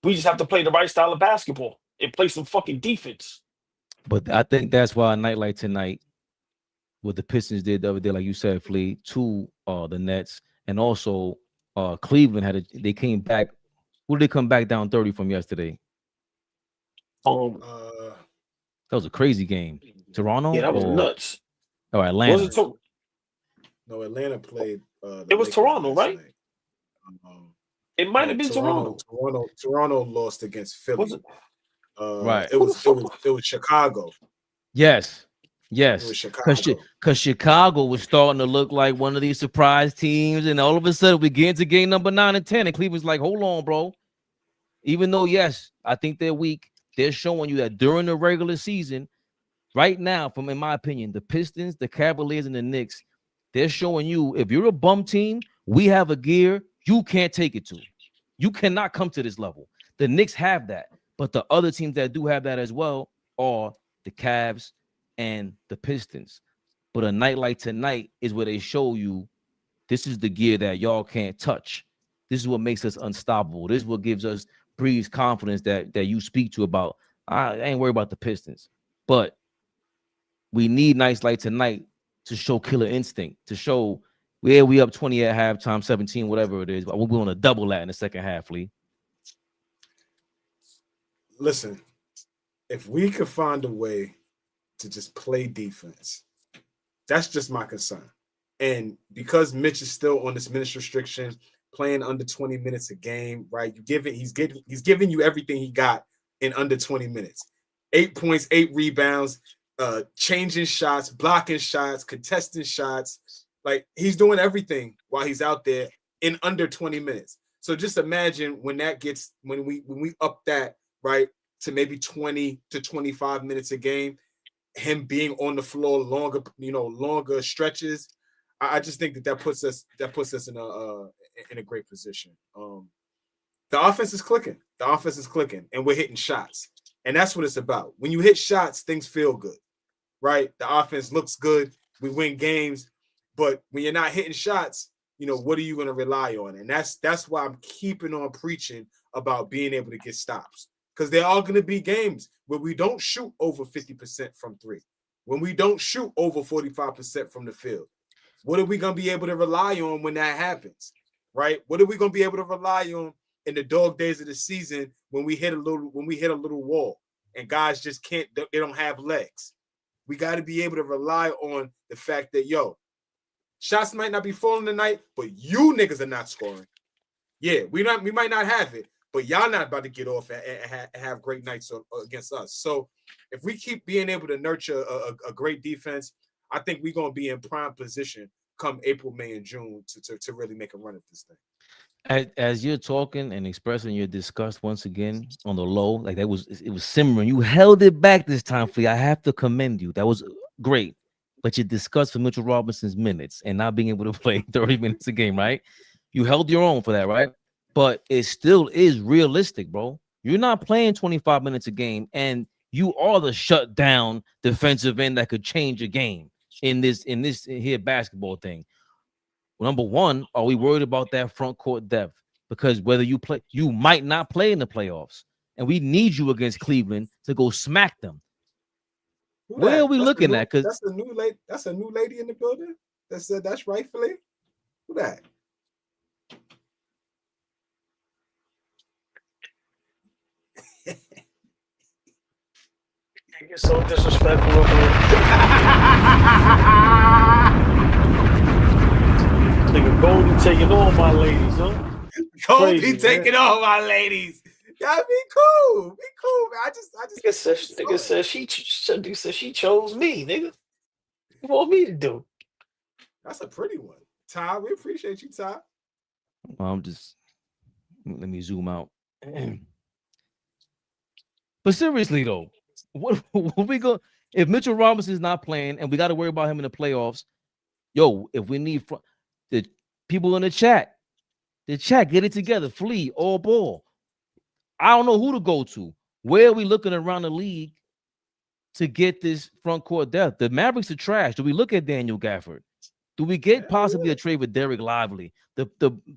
D: we just have to play the right style of basketball and play some fucking defense.
A: But I think that's why a night like tonight, what the Pistons did the other day, like you said, Flea, to the Nets, and also Cleveland they came back. Who did they come back down 30 from yesterday? That was a crazy game. Toronto?
D: Yeah, that was nuts.
A: Oh, Atlanta.
C: No, Atlanta played.
D: It was Toronto, right? It might have been Toronto.
C: Toronto lost against Philly.
D: Was it?
C: Right. It was Chicago.
A: Yes.
C: It was Chicago.
A: Because Chicago was starting to look like one of these surprise teams, and all of a sudden we get into game number 9 and 10, and Cleveland's like, hold on, bro. Even though, yes, I think they're weak, they're showing you that during the regular season, right now, in my opinion, the Pistons, the Cavaliers, and the Knicks, they're showing you, if you're a bum team, we have a gear you can't take it to. You cannot come to this level. The Knicks have that, but the other teams that do have that as well are the Cavs and the Pistons. But a night like tonight is where they show you this is the gear that y'all can't touch. This is what makes us unstoppable. This is what breeds confidence that you speak to about. I ain't worried about the Pistons, but we need nights like tonight to show killer instinct, to show we up 20 at halftime, 17, whatever it is, but we're going to double that in the second half, Lee.
C: Listen, if we could find a way to just play defense, that's just my concern. And because Mitch is still on this minutes restriction, playing under 20 minutes a game, right? He's giving you everything he got in under 20 minutes. 8 points, 8 rebounds, changing shots, blocking shots, contesting shots. Like, he's doing everything while he's out there in under 20 minutes. So just imagine when we up that, right, to maybe 20 to 25 minutes a game, him being on the floor longer stretches. I just think that puts us in a great position. The offense is clicking. And we're hitting shots. And that's what it's about. When you hit shots, things feel good, right? The offense looks good. We win games. But when you're not hitting shots, what are you going to rely on? And that's why I'm keeping on preaching about being able to get stops. Because there are going to be games where we don't shoot over 50% from 3, when we don't shoot over 45% from the field. What are we going to be able to rely on when that happens, right? What are we going to be able to rely on in the dog days of the season when we hit a little wall and guys just can't, they don't have legs? We got to be able to rely on the fact that, shots might not be falling tonight, but you niggas are not scoring. Yeah, we might not have it, but y'all not about to get off and have great nights against us. So if we keep being able to nurture a great defense, I think we're going to be in prime position come April, May, and June to really make a run at this thing.
A: As you're talking and expressing your disgust once again on the low, like it was simmering. You held it back this time, Flea. I have to commend you. That was great. But you discussed for Mitchell Robinson's minutes and not being able to play 30 minutes a game, right? You held your own for that, right? But it still is realistic, bro. You're not playing 25 minutes a game, and you are the shut down defensive end that could change a game in this here basketball thing. Well, number one, are we worried about that front court depth? Because whether you play, you might not play in the playoffs, and we need you against Cleveland to go smack them. Where are we looking at? Because
C: that's a new lady. That's a new lady in the building that said that's rightfully. Who that?
D: You're so disrespectful over here. Nigga, Goldie taking all my ladies, huh?
C: Goldie
D: Crazy,
C: taking all my ladies. Yeah, be cool, man. I just.
D: Nigga said she chose me, nigga. What you want me to do?
C: That's a pretty one, Ty. We appreciate you, Ty.
A: I'm just let me zoom out. But seriously though, what we go if Mitchell Robinson's not playing and we got to worry about him in the playoffs? Yo, if we need the people in the chat, get it together. Flea, AllBall. I don't know who to go to. Where are we looking around the league to get this front court depth? The Mavericks are trash. Do we look at Daniel Gafford? Do we get possibly a trade with Derek Lively? The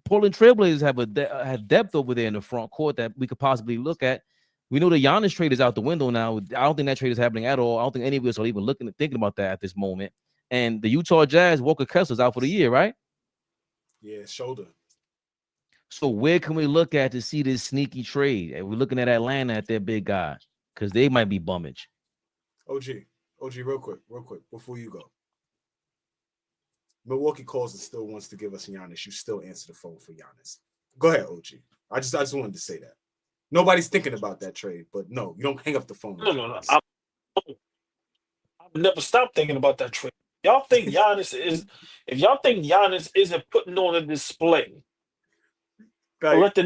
A: Portland Trailblazers have depth over there in the front court that we could possibly look at. We know the Giannis trade is out the window now. I don't think that trade is happening at all. I don't think any of us are even thinking about that at this moment. And the Utah Jazz, Walker Kessler's out for the year, right?
C: Yeah, shoulder.
A: So where can we look at to see this sneaky trade? And we're looking at Atlanta at their big guy because they might be bummage.
C: OG, real quick, before you go. Milwaukee calls and still wants to give us Giannis. You still answer the phone for Giannis. Go ahead, OG. I just wanted to say that. Nobody's thinking about that trade, but no, you don't hang up the phone.
D: No. I've never stopped thinking about that trade. Y'all think Giannis is? If y'all think Giannis isn't putting on a display, to let the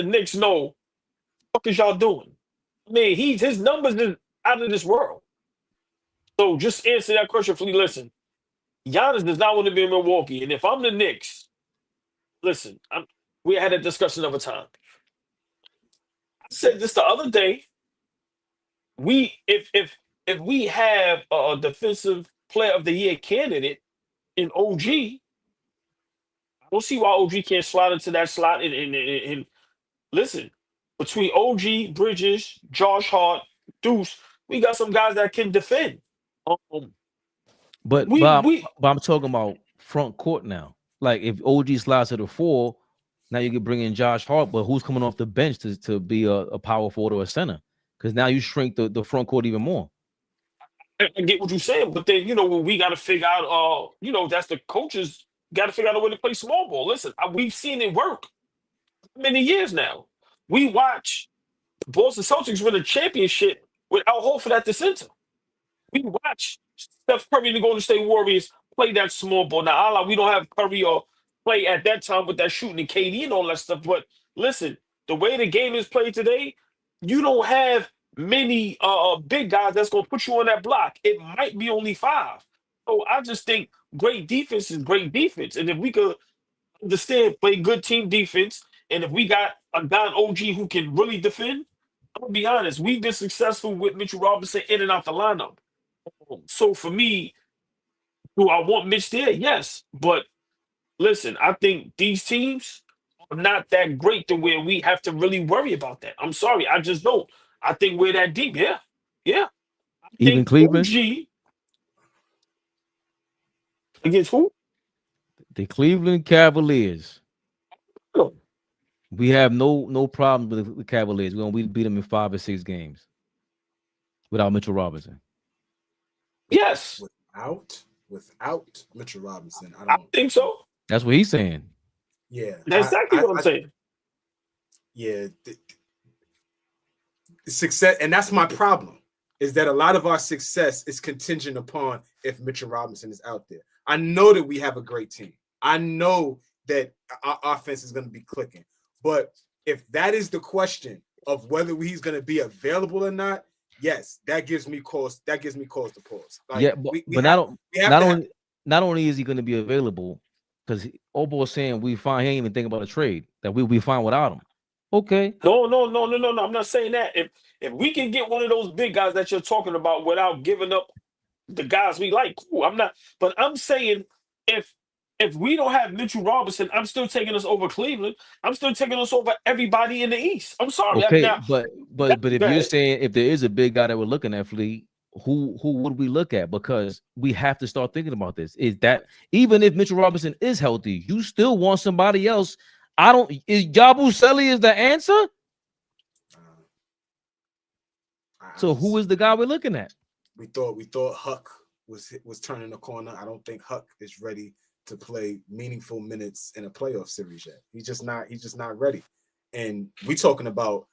D: Knicks know, what is y'all doing? I mean, his numbers is out of this world. So just answer that question, Flea. Listen, Giannis does not want to be in Milwaukee, and if I'm the Knicks, listen, we had a discussion of a time. I said this the other day. If we have a defensive player of the year candidate in OG, I don't see why OG can't slide into that slot. And listen, between OG, Bridges, Josh Hart, Deuce, we got some guys that can defend.
A: But I'm talking about front court now. Like if OG slides to the 4, now you can bring in Josh Hart, but who's coming off the bench to be a power forward or a center? Because now you shrink the front court even more.
D: I get what you're saying, but then we got to figure out. That's the coaches got to figure out a way to play small ball. Listen, we've seen it work for many years now. We watch the Boston Celtics win a championship with Al Horford at the center. We watch Steph Curry and the Golden State Warriors play that small ball. Now, we don't have Curry or play at that time with that shooting and KD and all that stuff. But listen, the way the game is played today, you don't have many big guys that's going to put you on that block. It might be only 5. So I just think great defense is great defense. And if we could understand, play good team defense, and if we got a guy in OG who can really defend, I'm going to be honest, we've been successful with Mitchell Robinson in and out the lineup. So for me, do I want Mitch there? Yes. But listen, I think these teams are not that great to where we have to really worry about that. I'm sorry. I just don't. I think we're that deep. Yeah. I
A: Even
D: think
A: Cleveland?
D: OG against who?
A: The Cleveland Cavaliers.
D: No.
A: We have no problem with the Cavaliers. We beat them in 5 or 6 games without Mitchell Robinson.
D: Yes.
C: Without Mitchell Robinson, I
D: I
C: don't
D: think so.
A: That's what he's saying.
C: Yeah.
D: That's exactly what I'm saying.
C: Yeah. Success, and that's my problem, is that a lot of our success is contingent upon if Mitchell Robinson is out there. I know that we have a great team. I know that our offense is going to be clicking. But if that is the question of whether he's going to be available or not, yes, that gives me cause. That gives me cause to pause. Like,
A: yeah, but not only is he going to be available, because AllBall saying we fine. He ain't even thinking about a trade. That we'll be fine without him. Okay.
D: No. I'm not saying that. If we can get one of those big guys that you're talking about without giving up the guys we like, cool. I'm not. But I'm saying if we don't have Mitchell Robinson, I'm still taking us over Cleveland. I'm still taking us over everybody in the East. I'm sorry.
A: Okay, but if you're saying if there is a big guy that we're looking at, Flea, who would we look at? Because we have to start thinking about this. Is that even if Mitchell Robinson is healthy, you still want somebody else. Is Yabusele is the answer? So who is the guy we're looking at?
C: We thought Huck was turning the corner. I don't think Huck is ready to play meaningful minutes in a playoff series yet. He's just not ready. And we talking about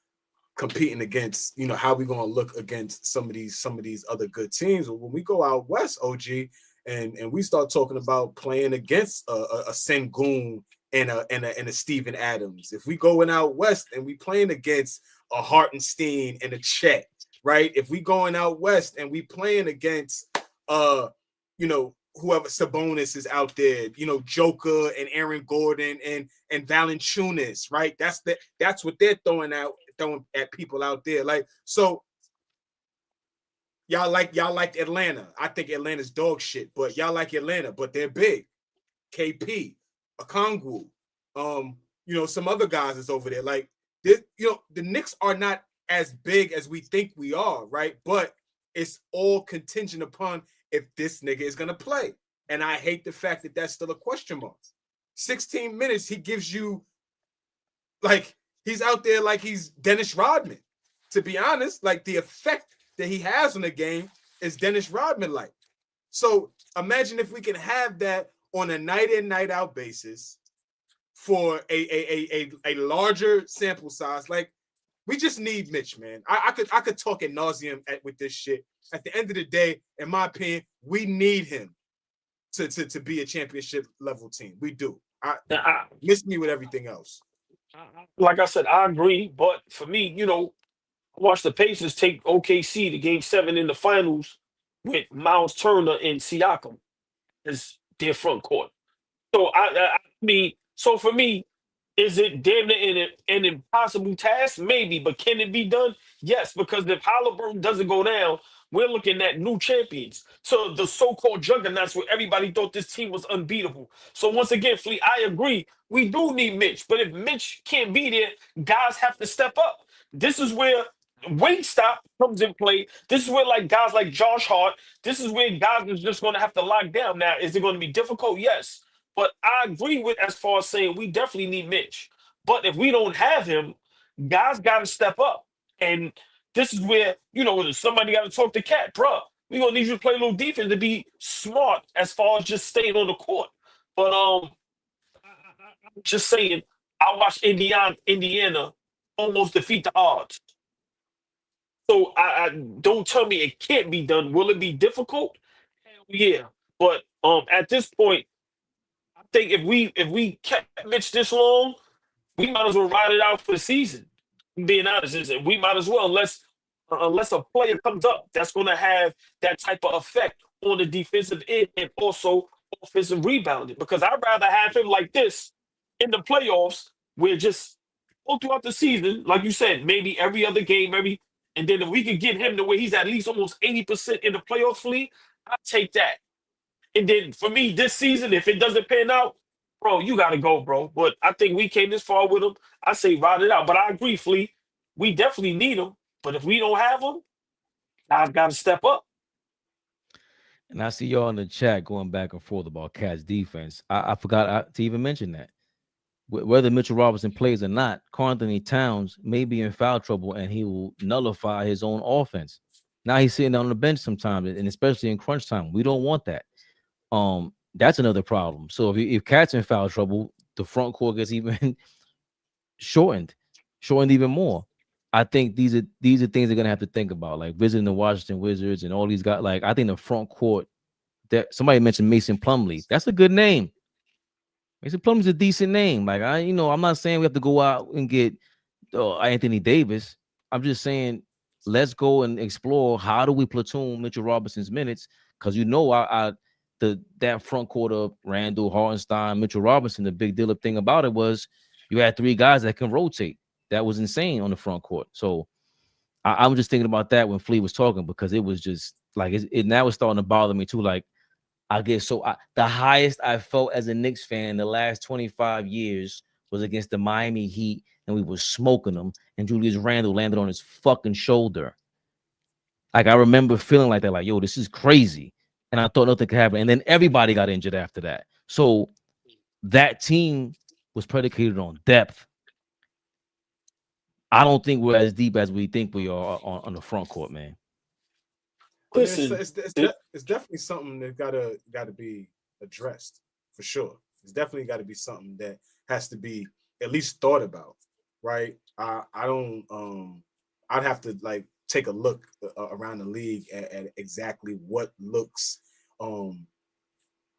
C: competing against, how we gonna look against some of these other good teams. When we go out west, OG, and we start talking about playing against a Sengun and a Steven Adams. If we going out west and we playing against a Hartenstein and a Chet, right? If we going out west and we playing against whoever Sabonis is out there, Joker and Aaron Gordon and Valanciunas, right? That's what they're throwing at people out there. Like, so y'all like Atlanta. I think Atlanta's dog shit, but y'all like Atlanta, but they're big. KP, Okongwu, some other guys is over there. Like, the Knicks are not as big as we think we are, right? But it's all contingent upon if this nigga is gonna play. And I hate the fact that that's still a question mark. 16 minutes, he gives you, like, he's out there like he's Dennis Rodman. To be honest, like, the effect that he has on the game is Dennis Rodman-like. So imagine if we can have that on a night in, night out basis for a larger sample size. Like, we just need Mitch, man. I could talk ad nauseum with this shit. At the end of the day, in my opinion, we need him to be a championship level team. We do. Miss me with everything else.
D: Like I said, I agree. But for me, I watched the Pacers take OKC to Game 7 in the finals with Miles Turner and Siakam as their front court. So I mean, so for me, is it damn near an impossible task? Maybe, but can it be done? Yes, because if Halliburton doesn't go down, we're looking at new champions. So the so-called juggernauts where everybody thought this team was unbeatable. So once again, Fleet, I agree. We do need Mitch, but if Mitch can't be there, guys have to step up. This is where weight stop comes in play. This is where guys like Josh Hart, this is where guys are just going to have to lock down. Now, is it going to be difficult? Yes. But I agree with as far as saying we definitely need Mitch. But if we don't have him, guys got to step up. And this is where, somebody got to talk to Cat. Bro, we're going to need you to play a little defense to be smart as far as just staying on the court. But I'm just saying, I watched Indiana almost defeat the odds. So I don't tell me it can't be done. Will it be difficult? Hell yeah. But at this point, I think if we kept Mitch this long, we might as well ride it out for the season. Being honest, we might as well, unless a player comes up that's going to have that type of effect on the defensive end and also offensive rebounding. Because I'd rather have him like this in the playoffs, where just all throughout the season, like you said, maybe every other game, and then if we could get him to where he's at least almost 80% in the playoffs, Fleet, I'd take that. And then for me, this season, if it doesn't pan out, bro, you got to go, bro. But I think we came this far with him. I say ride it out. But I agree, Fleet. We definitely need him. But if we don't have him, guys got to step up.
A: And I see y'all in the chat going back and forth about Cat's defense. I forgot to even mention that. Whether Mitchell Robinson plays or not, Karl Anthony Towns may be in foul trouble and he will nullify his own offense. Now he's sitting on the bench sometimes, and especially in crunch time. We don't want that. That's another problem. So if Cat's in foul trouble, the front court gets even shortened even more. I think these are things they're gonna have to think about, like visiting the Washington Wizards and all these guys. Like, I think the front court, that somebody mentioned Mason Plumlee. That's a good name. Mason Plumlee's a decent name. Like, I'm not saying we have to go out and get Anthony Davis. I'm just saying let's go and explore how do we platoon Mitchell Robinson's minutes, because that front court of Randall, Hartenstein, Mitchell Robinson, the big deal thing about it was you had three guys that can rotate. That was insane on the front court. So I'm just thinking about that when Fleet was talking, because it was just like it now is starting to bother me too. Like, the highest I felt as a Knicks fan in the last 25 years was against the Miami Heat, and we were smoking them, and Julius Randle landed on his fucking shoulder. Like I remember feeling like that, like, yo, this is crazy. And I thought nothing could happen. And then everybody got injured after that. So that team was predicated on depth. I don't think we're as deep as we think we are on the front court, man.
D: Listen,
C: it's definitely something that gotta be addressed for sure. It's definitely got to be something that has to be at least thought about, right? I don't I'd have to like take a look around the league at exactly what looks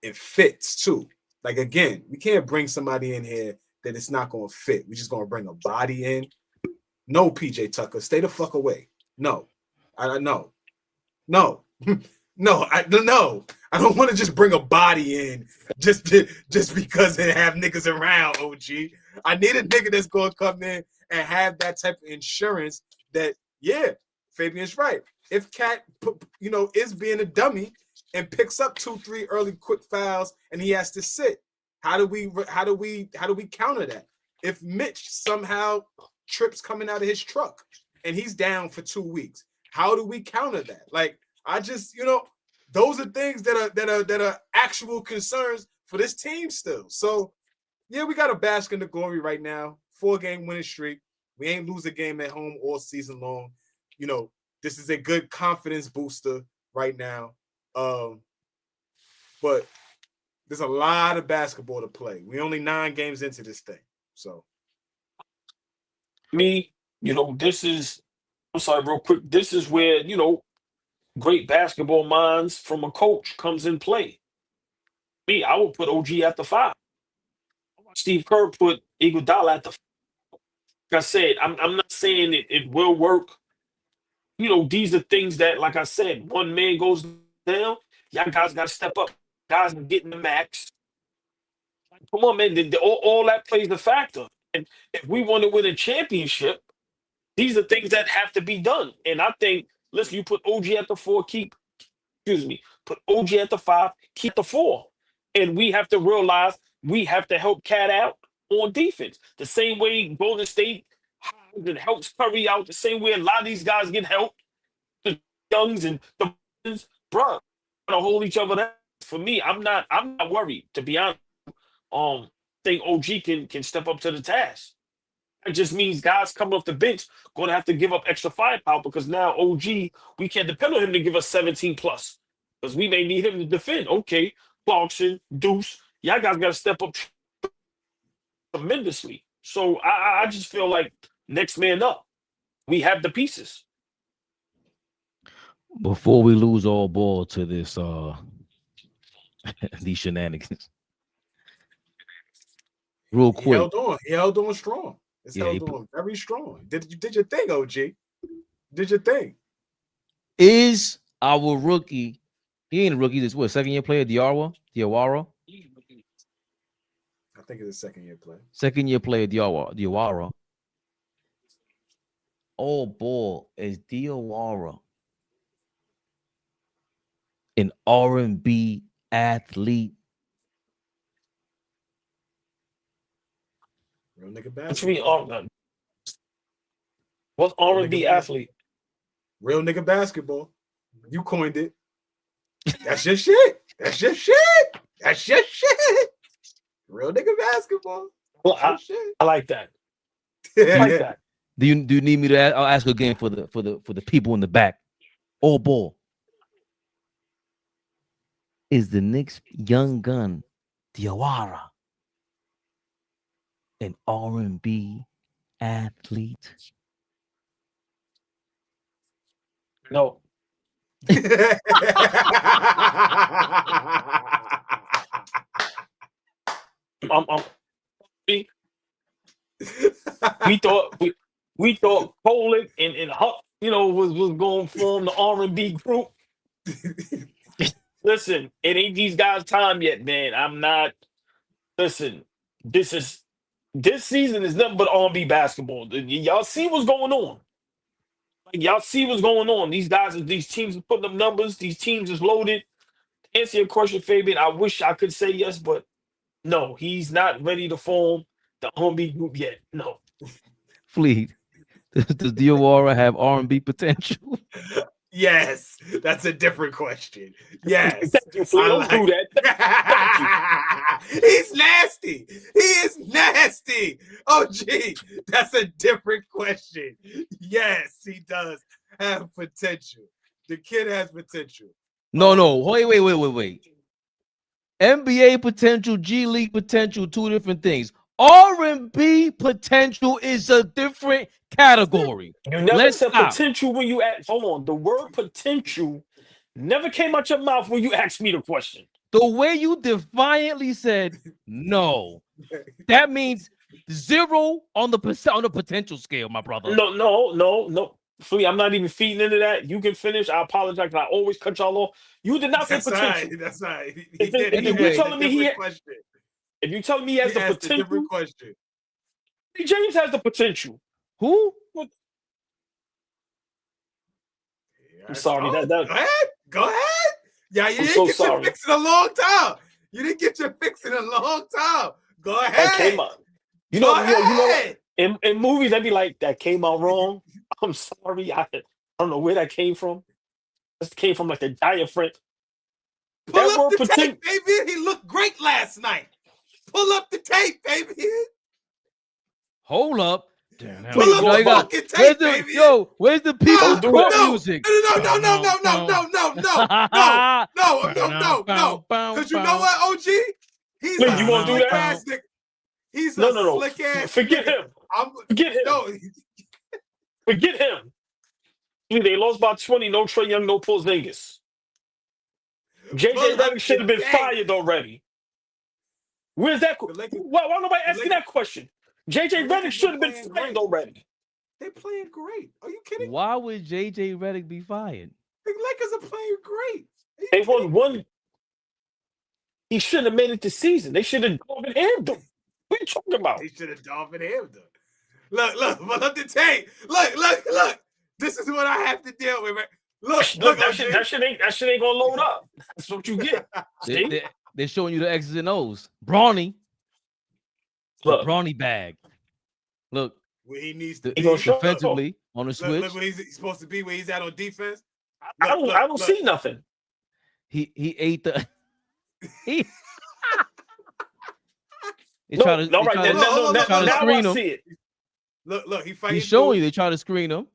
C: it fits too. Like again, we can't bring somebody in here that it's not going to fit. We're just going to bring a body in. No, PJ Tucker, stay the fuck away. No, I know. No, no, I don't want to just bring a body in just because they have niggas around. OG, I need a nigga that's going to come in and have that type of insurance. That Fabian's right. If Cat, is being a dummy and picks up 2-3 early quick fouls and he has to sit, how do we counter that? If Mitch somehow trips coming out of his truck and he's down for 2 weeks, how do we counter that? Like, I just, those are things that are actual concerns for this team still. So, yeah, we got a bask in the glory right now. 4-game winning streak. We ain't lose a game at home all season long. This is a good confidence booster right now. But there's a lot of basketball to play. We only 9 games into this thing. So,
D: this is, I'm sorry, real quick. This is where, great basketball minds from a coach comes in play. I would put OG at the 5. Steve Kerr put Iguodala at the 5. Like I said, I'm not saying it will work. These are things that, like I said, one man goes down, y'all guys got to step up. Guys are getting the max. Come on, man. All that plays a factor. And if we want to win a championship, these are things that have to be done. And I think, listen, you put OG at the 4, put OG at the 5, keep the 4. And we have to realize we have to help Cat out on defense. The same way Golden State helps Curry out, the same way a lot of these guys get helped. The Youngs and the bro, to hold each other down. For me, I'm not worried, to be honest. I think OG can step up to the task. It just means guys coming off the bench going to have to give up extra firepower because now OG, we can't depend on him to give us 17 plus because we may need him to defend. Okay, Clarkson, Deuce, y'all guys got to step up tremendously. So I just feel like next man up. We have the pieces.
A: Before we lose all ball to this these shenanigans. Real quick.
C: He held on strong. It's held on very strong. You did your thing, OG. Did your thing.
A: Is our rookie, he ain't a rookie, this what, second-year player, Diawara?
C: I think it's a second-year player.
A: Second-year player, Diawara. AllBall is Diawara an R&B athlete?
C: Real nigga basketball.
D: What's R&B athlete?
C: Real nigga basketball. You coined it. That's your shit. That's your shit. That's your shit. Real nigga basketball.
D: Well, I like that. I like that.
A: Do you need me to ask? I'll ask again for the people in the back. AllBall. Is the Knicks young gun Diawara an R&B athlete?
D: No. We thought Kolick and Huck, was going to form the R&B group. Listen, it ain't these guys' time yet, man. I'm not. Listen, this season is nothing but R&B basketball. Y'all see what's going on. Y'all see what's going on. These teams are putting up numbers. These teams is loaded. To answer your question, Fabian, I wish I could say yes, but no, he's not ready to form the R&B group yet. No.
A: Fleet, does Diawara have R&B potential?
C: Yes, that's a different question. Yes.
D: Thank you, Flea. Don't do that.
C: He's nasty. He is nasty. Oh, gee, that's a different question. Yes, he does have potential. The kid has potential.
A: No. Wait. NBA potential, G League potential, two different things. R&B potential is a different category.
D: You never
A: Let's
D: said
A: stop.
D: potential when you asked. Hold on. The word potential never came out your mouth when you asked me the question.
A: The way you defiantly said no, that means 0 on the potential scale, my brother.
D: No. Flea, I'm not even feeding into that. You can finish. I apologize. I always cut y'all off. You did not say potential.
C: That's right.
D: If you're telling me he has the
C: a
D: potential,
C: different question.
D: James has the potential.
A: Who?
D: I'm sorry.
C: Go ahead. Yeah, you didn't
D: so
C: get
D: sorry.
C: your fix in a long time. You didn't get your fix in a long time. Go ahead.
D: That came out. You know, in movies, they'd be like, that came out wrong. I'm sorry. I don't know where that came from. This came from like the diaphragm.
C: Pull up the tape, baby. He looked great last night. Pull up the tape, baby.
A: Hold up. Damn,
C: Pull up the fucking tape, baby.
A: Where's the people music?
C: No. Because you know what, OG? He's
D: Wait,
C: a
D: you won't do
C: slick
D: that?
C: ass nigga. He's a slick ass.
D: Forget him. Forget him.
C: No.
D: Forget him. They lost by 20. No Trae Young, no Porzingis. JJ Redick should have been fired already. Where's that? Why nobody asking that question? JJ Redick should have been fired already.
C: They're playing great. Are you kidding?
A: Why would JJ Redick be fired?
C: The Lakers are playing great.
D: They won one. He shouldn't have made it this season. They should have Dolphin hammed him. What are you talking about?
C: They should have Dolphin hammed him. Look the tape. Look. This is what I have to deal with. Look,
D: that shit ain't gonna load up. That's what you get.
A: They're showing you the X's and O's. Brawny.
D: Look.
A: Brawny bag. Look.
C: Where he needs to
A: be defensively on the switch.
C: Look where he's supposed to be, where he's at on defense.
D: I don't see nothing.
A: He ate the he
D: Now I see it.
C: Look, he fighting.
A: He's showing you they try to screen him.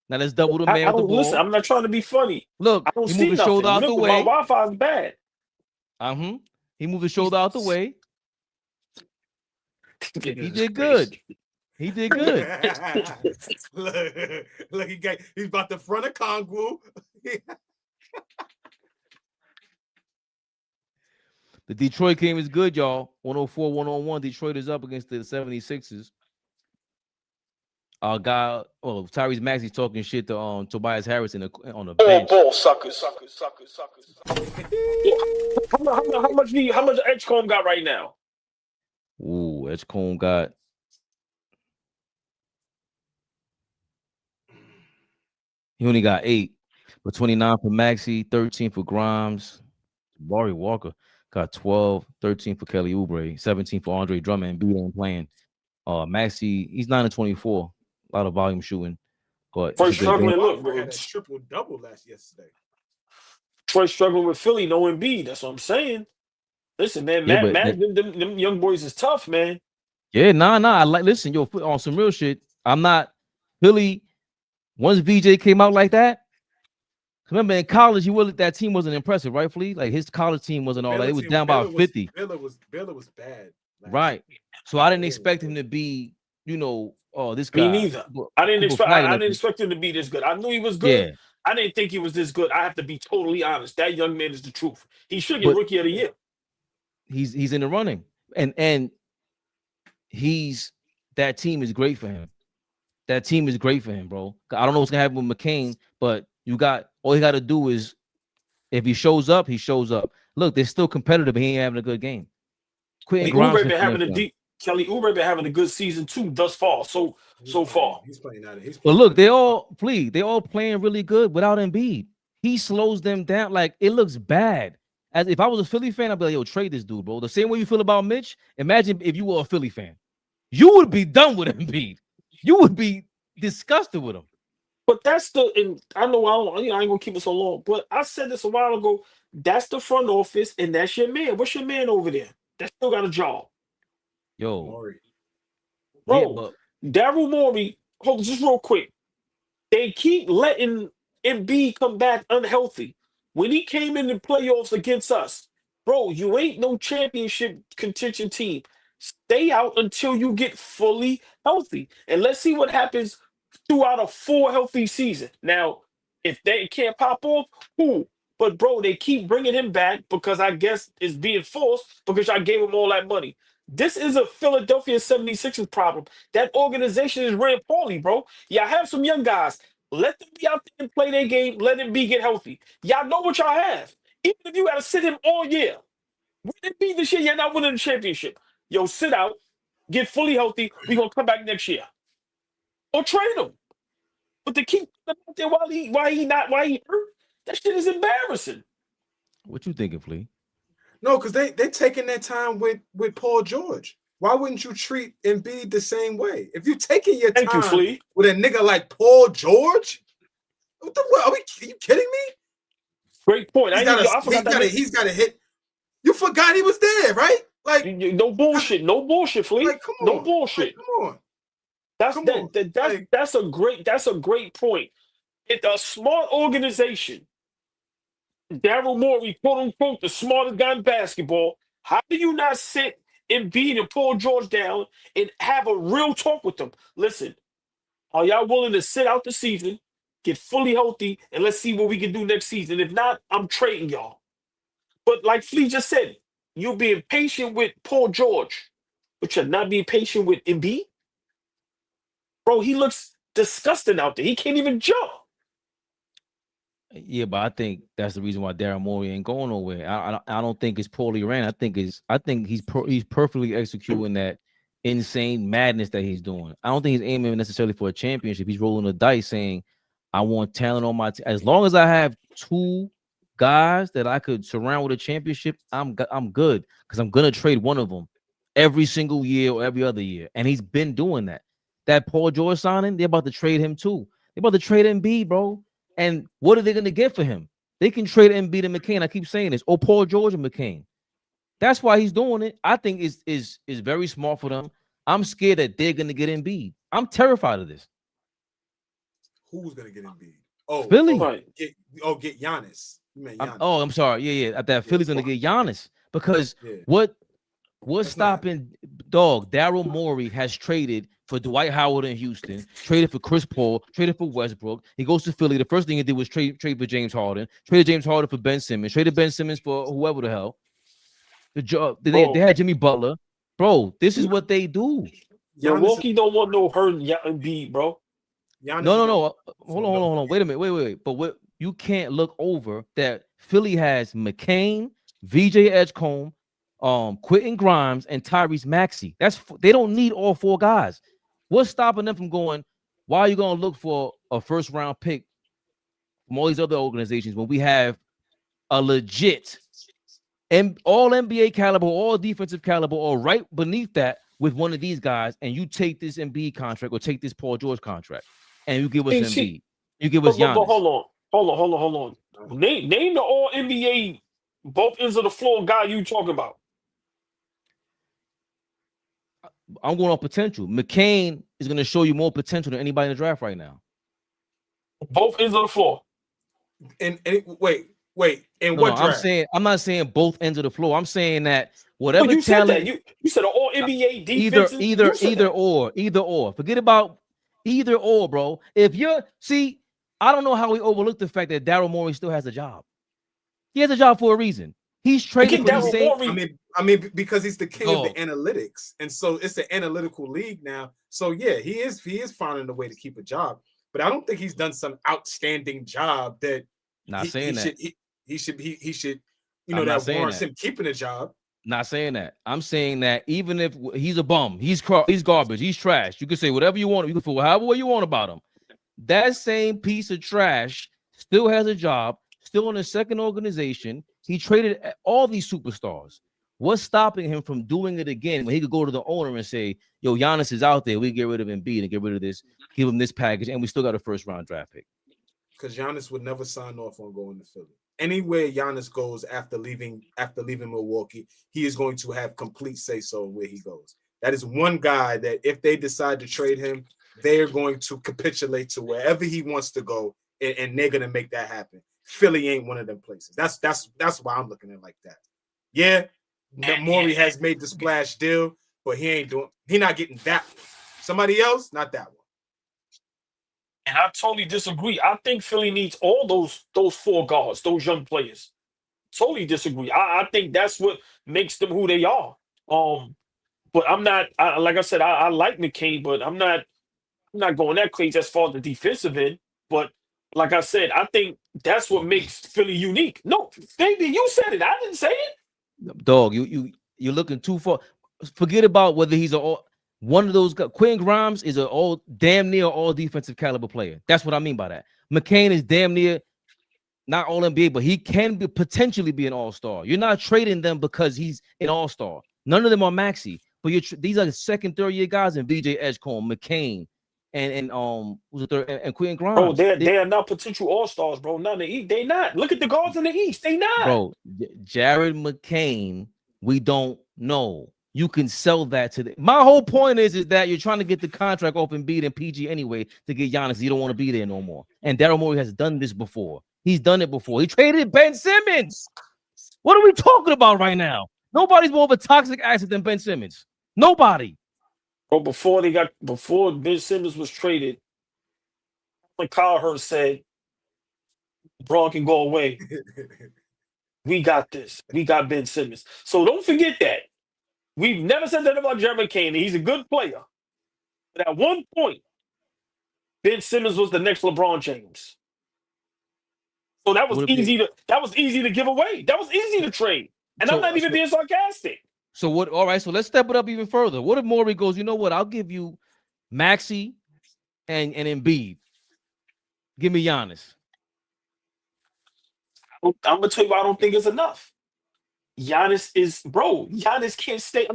A: Now let's double the man with the ball.
D: Listen, I'm not trying to be funny.
A: Look,
D: I don't
A: he
D: see
A: moved the shoulder out the way.
D: My Wi-Fi is bad.
A: He moved the shoulder out the way. He did good. He did good.
C: Look, he's about to front a Kongwu.
A: The Detroit game is good, y'all. 104, 101. Detroit is up against the 76ers. Tyrese Maxey's talking shit to Tobias Harris on the bench.
D: Ball suckers. How much Edgecombe got right now?
A: Ooh, Edgecombe got. He only got 8, but 29 for Maxey, 13 for Grimes. Barry Walker got 12, 13 for Kelly Oubre, 17 for Andre Drummond. And Embiid ain't playing. Maxey, he's 9 and 24. A lot of volume shooting. But
D: Troy struggling. Look,
C: bro, had a triple double yesterday.
D: Troy struggling with Philly, no Embiid. That's what I'm saying. Listen, man, them young boys is tough, man.
A: Yeah, nah. Listen, on some real shit. I'm not Philly. Once VJ came out like that, remember in college, that team wasn't impressive, right, Flea? Like his college team wasn't all that. It was down by 50.
C: Baylor was bad.
A: Right. So I didn't expect him to be, this guy.
D: Me neither. I didn't expect him to be this good. I knew he was good. Yeah. I didn't think he was this good. I have to be totally honest. That young man is the truth. He should get Rookie of the Year.
A: He's in the running. And that team is great for him. That team is great for him, bro. I don't know what's gonna happen with McCain, but all you got to do is, if he shows up, he shows up. Look, they're still competitive, but he ain't having a good game.
D: Kelly Oubre been having a good season too thus far. So far,
C: he's playing out.
A: But look, they all playing really good without Embiid. He slows them down. Like it looks bad. As if I was a Philly fan, I'd be like, "Yo, trade this dude, bro." The same way you feel about Mitch. Imagine if you were a Philly fan, you would be done with Embiid. You would be disgusted with him.
D: But that's and I know I ain't gonna keep it so long. But I said this a while ago. That's the front office, and that's your man. What's your man over there? That still got a job,
A: Yo,
C: Maury.
A: yeah,
D: bro.
A: but
D: Daryl Morey. Hold on, just real quick. They keep letting Embiid come back unhealthy. When he came in the playoffs against us, bro, you ain't no championship contention team. Stay out until you get fully healthy. And let's see what happens throughout a full healthy season. Now, if they can't pop off, cool. But bro, they keep bringing him back because I guess it's being forced because I gave him all that money. This is a Philadelphia 76ers problem. That organization is ran poorly, bro. Y'all have some young guys. Let them be out there and play their game. Let them be get healthy. Y'all know what y'all have. Even if you got to sit him all year, win it be this year, you're not winning the championship. Yo, sit out, get fully healthy. We're gonna come back next year. Or trade him. But to keep him out there why he hurt, that shit is embarrassing.
A: what you thinking, Flea?
C: No, because they taking their time with Paul George. Why wouldn't you treat Embiid the same way? If you're taking your
D: Thank you,
C: time
D: Flea.
C: with a nigga like Paul George, what the what? Are you kidding me?
D: Great point. I forgot that.
C: He's got to hit. You forgot he was there, right? Like
D: No bullshit. No bullshit, Flea.
C: Like, come
D: No
C: on.
D: bullshit.
C: Like, come on.
D: That's a great point. It's a smart organization. Daryl Morey, quote unquote, the smartest guy in basketball. How do you not sit Embiid and Paul George down and have a real talk with them? Listen, are y'all willing to sit out the season, get fully healthy, and let's see what we can do next season? If not, I'm trading y'all. But like Flea just said, you're being patient with Paul George, but you're not being patient with Embiid? Bro, he looks disgusting out there. He can't even jump.
A: Yeah, but I think that's the reason why Daryl Morey ain't going nowhere. I don't think it's poorly ran. I think he's perfectly executing that insane madness that he's doing. I don't think he's aiming necessarily for a championship. He's rolling the dice, saying, "I want talent on my team. As long as I have two guys that I could surround with a championship, I'm good because I'm gonna trade one of them every single year or every other year." And he's been doing that. That Paul George signing, they're about to trade him too. They're about to trade Embiid, bro. And what are they going to get for him? They can trade Embiid and McCain. I keep saying this. Or Paul George and McCain. That's why he's doing it. I think is very smart for them. I'm scared that they're going to get Embiid. I'm terrified of this.
C: Who's gonna get Embiid? Oh,
A: Philly.
C: Get Giannis. You meant Giannis.
A: I'm sorry. Yeah. That Philly's going to get Giannis because what's stopping Daryl Morey has traded for Dwight Howard in Houston, traded for Chris Paul, traded for Westbrook. He goes to Philly. The first thing he did was trade for James Harden, traded James Harden for Ben Simmons, traded Ben Simmons for whoever the hell. They had Jimmy Butler. Bro, this is what they do.
D: Milwaukee don't want no hurt Embiid, bro.
A: No. Hold on. Wait a minute. Wait. But what you can't look over that Philly has McCain, VJ Edgecombe, Quentin Grimes, and Tyrese Maxey. They don't need all four guys. What's stopping them from going? Why are you going to look for a first round pick from all these other organizations when we have a legit all NBA caliber, all defensive caliber, or right beneath that with one of these guys, and you take this Embiid contract or take this Paul George contract, and you give us Embiid, you give us Giannis.
D: But hold on. Name the all NBA both ends of the floor guy you talking about.
A: I'm going on potential. McCain is going to show you more potential than anybody in the draft right now.
D: Both ends of the floor.
C: And wait. And what draft?
A: I'm not saying both ends of the floor. I'm saying that whatever
D: you
A: talent.
D: Said that. You said all NBA defense.
A: Either or. Forget about either or, bro. I don't know how we overlook the fact that Daryl Morey still has a job. He has a job for a reason. He's traded for the same.
C: I mean, because he's the king of the analytics, and so it's an analytical league now. So yeah, he is finding a way to keep a job, but I don't think he's done some outstanding job that.
A: Not saying that
C: he should. You know, that warrants him keeping a job.
A: Not saying that. I'm saying that even if he's a bum, he's garbage, he's trash. You can say whatever you want. You can feel however way you want about him. That same piece of trash still has a job, still in a second organization. He traded all these superstars. What's stopping him from doing it again when he could go to the owner and say, yo, Giannis is out there. We get rid of Embiid and get rid of this, give him this package, and we still got a first-round draft pick.
C: Because Giannis would never sign off on going to Philly. Anywhere Giannis goes after leaving Milwaukee, he is going to have complete say-so where he goes. That is one guy that if they decide to trade him, they are going to capitulate to wherever he wants to go, and they're going to make that happen. Philly ain't one of them places. That's why I'm looking at it like that. Yeah, Morey has made the splash deal, but he not getting that one. Somebody else, not that one.
D: And I totally disagree. I think Philly needs all those four guards, those young players. Totally disagree. I think that's what makes them who they are. But I'm not. Like I said, I like McCain, but I'm not going that crazy as far as the defensive end. But like I said, I think that's what makes Philly unique. No, baby, you said it. I didn't say it.
A: Dog, you're looking too far. Forget about whether he's one of those guys. Quentin Grimes is damn near all defensive caliber player. That's what I mean by that. McCain is damn near not all NBA, but he can potentially be an all-star. You're not trading them because he's an all-star. None of them are maxi, but these are the second, third year guys in BJ Edgecombe, McCain, and who's the third, and Quentin Grimes.
D: Bro, they are not potential all-stars, bro. None of the East. They not. Look at the guards in the East. They not.
A: Bro, Jared McCain, we don't know. You can sell that to my whole point is that you're trying to get the contract off Embiid and PG anyway to get Giannis. You don't want to be there no more. And Daryl Morey has done this before. He's done it before. He traded Ben Simmons. What are we talking about right now? Nobody's more of a toxic asset than Ben Simmons. Nobody.
D: Bro, before Ben Simmons was traded, like Kyle Hurst said, Braun can go away. We got this. We got Ben Simmons. So don't forget that. We've never said that about Jared McCain. He's a good player. But at one point, Ben Simmons was the next LeBron James. So that was easy to give away. That was easy to trade. And I'm not even being sarcastic.
A: So what? All right. So let's step it up even further. What if Morey goes, you know what? I'll give you Maxey and Embiid. Give me Giannis.
D: I'm gonna tell you why I don't think it's enough. Giannis can't stay.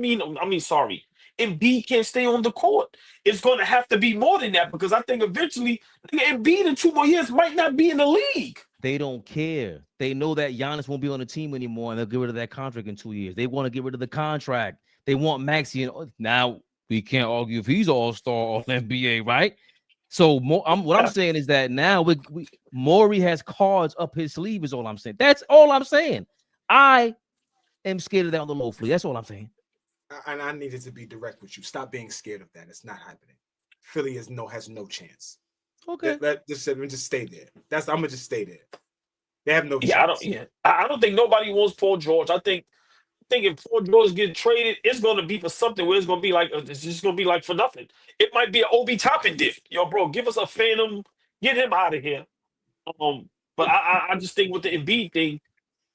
D: Sorry. Embiid can't stay on the court. It's going to have to be more than that because I think eventually Embiid in 2 more years might not be in the league.
A: They don't care. They know that Giannis won't be on the team anymore and they'll get rid of that contract in 2 years. They want to get rid of the contract. They want Maxey. Now, we can't argue if he's all-star or NBA, right? So what I'm saying is that now Morey has cards up his sleeve is all I'm saying. That's all I'm saying. I am scared of that on the low flea. That's all I'm saying.
C: And I needed to be direct with you. Stop being scared of that. It's not happening. Philly has no chance.
A: Okay.
C: Just stay there. I'm gonna just stay there. They have no chance.
D: I don't think nobody wants Paul George. I think if Paul George gets traded, it's gonna be for something where it's gonna be like it's just gonna be like for nothing. It might be an Obi Toppin dip. Yo, bro, give us a Phantom, get him out of here. But I just think with the Embiid thing,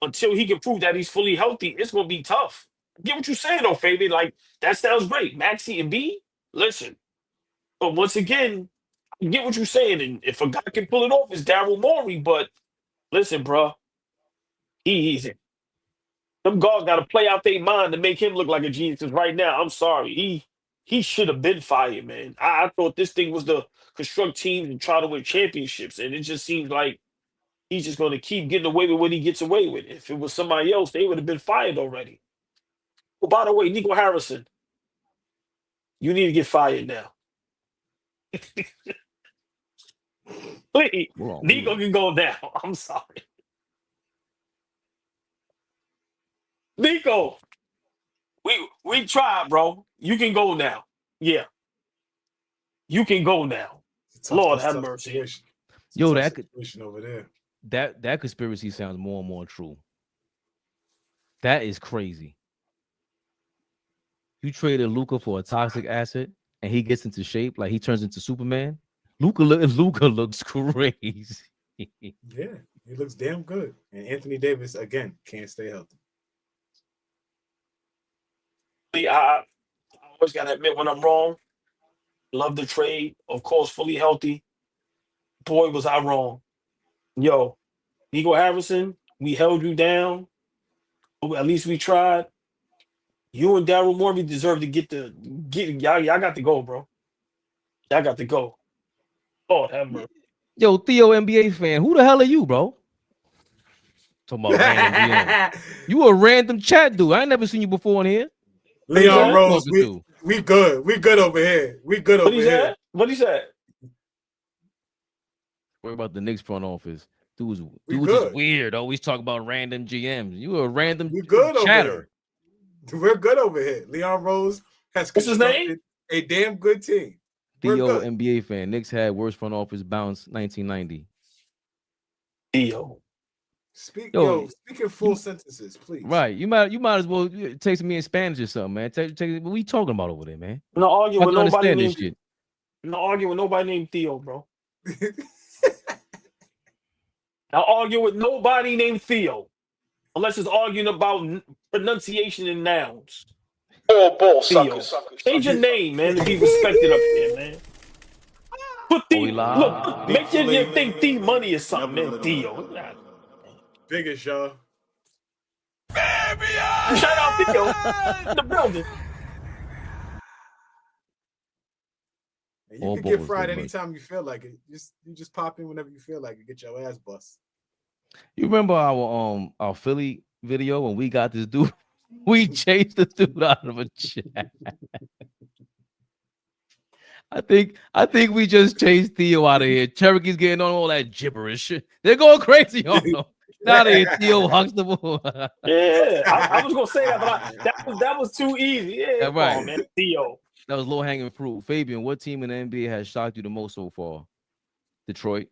D: until he can prove that he's fully healthy, it's gonna be tough. Get what you're saying, though, Fabian. Like that sounds great. Maxey and B, listen. But once again, I get what you're saying, and if a guy can pull it off, it's Daryl Morey. But listen, bro, easy. Them guards got to play out their mind to make him look like a genius. Because right now, I'm sorry, he should have been fired, man. I thought this thing was to construct teams and try to win championships, and it just seems like he's just going to keep getting away with what he gets away with. If it was somebody else, they would have been fired already. Oh, by the way, Nico Harrison, you need to get fired now. Please, Nico can go now. I'm sorry. Nico, we tried, bro. You can go now. Yeah. You can go now. Lord have mercy.
A: Yo,
C: that situation over there.
A: That conspiracy sounds more and more true. That is crazy. You traded Luka for a toxic asset, and he gets into shape, like he turns into Superman. Luka looks crazy.
C: Yeah, he looks damn good. And Anthony Davis again can't stay healthy.
D: I always gotta admit when I'm wrong. Love the trade, of course, fully healthy. Boy, was I wrong. Yo, Nico Harrison, we held you down. At least we tried. You and Daryl Morey deserve to get y'all got to go, bro. Y'all got to go. Lord have mercy.
A: Yo, Theo, NBA fan, who the hell are you, bro? Talking about random GM. You a random chat dude. I ain't never seen you before in here.
C: Leon Rose,
A: talking
C: we good. We good over here. We good over here.
D: What he said?
A: Worry about the Knicks front office. Dude's
C: good.
A: is weird. Always talk about random GMs. You a random
C: We good
A: chatter.
C: over here. We're good over here. Leon Rose has
D: What's his name?
C: constructed a damn good team.
A: Theo, NBA fan. Knicks had worst front office bounce 1990.
D: Theo.
C: Speaking full sentences, please.
A: Right. You might as well text me in Spanish or something, man. What we talking about over there, man?
D: I'm not arguing with nobody named
A: shit.
D: I'm not arguing with nobody named Theo, bro. I'll argue with nobody named Theo. Unless it's arguing about pronunciation and nouns.
B: AllBall,
D: Theo.
B: sucker.
D: Change your name, man, to be respected up here, man. Put Theo. Look, make you think Theo money is something, man. Theo.
C: Biggest, y'all.
D: Shout out Theo in the building.
C: And you can get fried anytime you feel like it. You just pop in whenever you feel like it. Get your ass bust.
A: You remember our Philly video when we got this dude? We chased the dude out of a chat. I think we just chased Theo out of here. Cherokee's getting on all that gibberish. They're going crazy on him. Out of here, Theo Huxtable.
D: Yeah, I was gonna say that, but that was too easy. Yeah,
A: right.
D: Come on, man. Theo.
A: That was low hanging fruit. Fabian, what team in the NBA has shocked you the most so far? Detroit.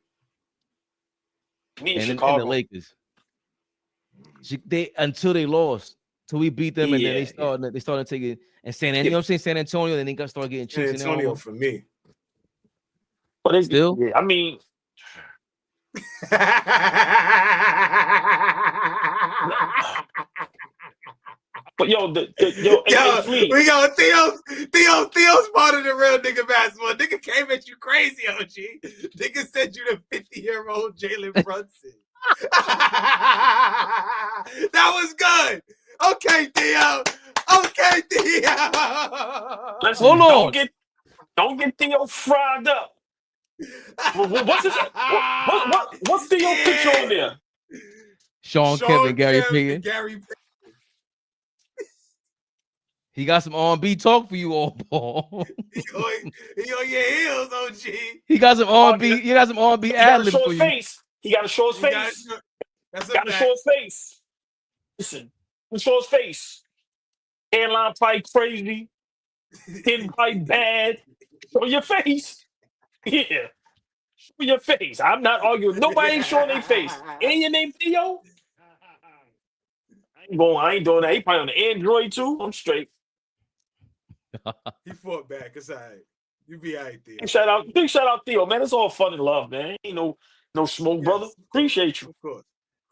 D: Me
A: and
D: Chicago.
A: the Lakers. Until they lost. Till we beat them, and then they started taking and San Antonio. You know what I'm saying? San Antonio, then they got started getting cheeks.
C: San Antonio for me.
D: But they
A: still,
D: I mean, but
C: Theo's part of the real nigga basketball. Nigga came at you crazy, OG. Nigga said you the 50-year-old Jalen Brunson. That was good. Okay, Theo.
D: Listen,
A: hold on.
D: Don't get Theo fried up. What's his? What's Theo's picture on there?
A: Sean Kevin, Gary Payton. He got some R&B talk for you, AllBall.
C: he on your heels, OG.
A: He got some R&B. He got some R&B ad-lib for you.
D: He got to show his face. Got to show his face. Listen, show his face. Hairline probably crazy. Skin probably bad. Show your face. Yeah. Show your face. I'm not arguing. Nobody ain't showing their face. Ain't your name Theo? I ain't doing that. He probably on the Android too. I'm straight.
C: He fought back. It's all right. You be all right, Theo.
D: Big shout out Theo, man. It's all fun and love, man. Ain't no smoke, brother. Appreciate you.
C: Of course.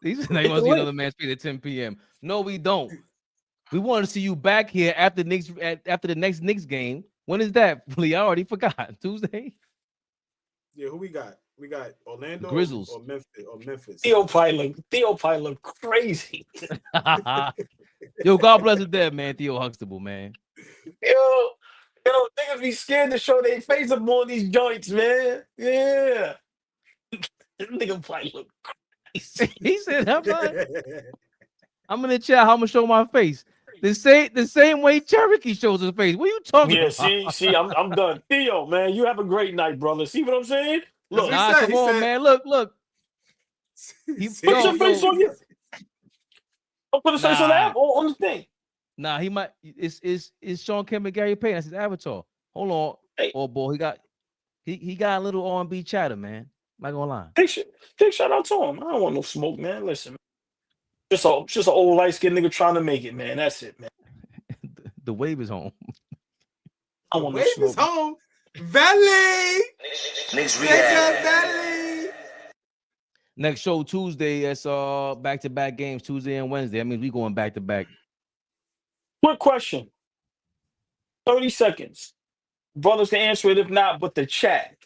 A: He said they want to see another man speak at 10 p.m. No, we don't. We want to see you back here after the next Knicks game. When is that? I already forgot. Tuesday?
C: Yeah, who we got? We got Orlando
A: Grizzlies
C: or Memphis.
D: Theo probably look crazy.
A: Yo, God bless the dead, man. Theo Huxtable, man.
D: Yo, niggas be scared to show their face up on these joints, man. Yeah. Nigga probably look crazy.
A: He said, I'm in the chat. How I'm gonna show my face? The same way Cherokee shows his face. What are you talking about?
D: See, I'm done. Theo, man, you have a great night, brother. See what I'm saying? Look,
A: come on, man. Look.
D: He put your face on you. Don't put his face on that on the thing.
A: Nah, he might. It's Sean Kemp and Gary Payton. That's his avatar. Hold on.
D: Hey.
A: Oh boy, he got a little R&B chatter, man. I'm not gonna lie.
D: Big shout out to him. I don't want no smoke, man. Listen, just an old light-skinned nigga trying to make it, man. That's it, man.
A: The wave is home.
D: I want
C: wave
D: no
C: is
D: smoke.
C: home. Valley.
B: Knicks Rehab.
C: Valley.
A: Next show Tuesday. That's back-to-back games Tuesday and Wednesday. That means we going back-to-back.
D: Quick question. 30 seconds. Brothers can answer it if not, but the chat.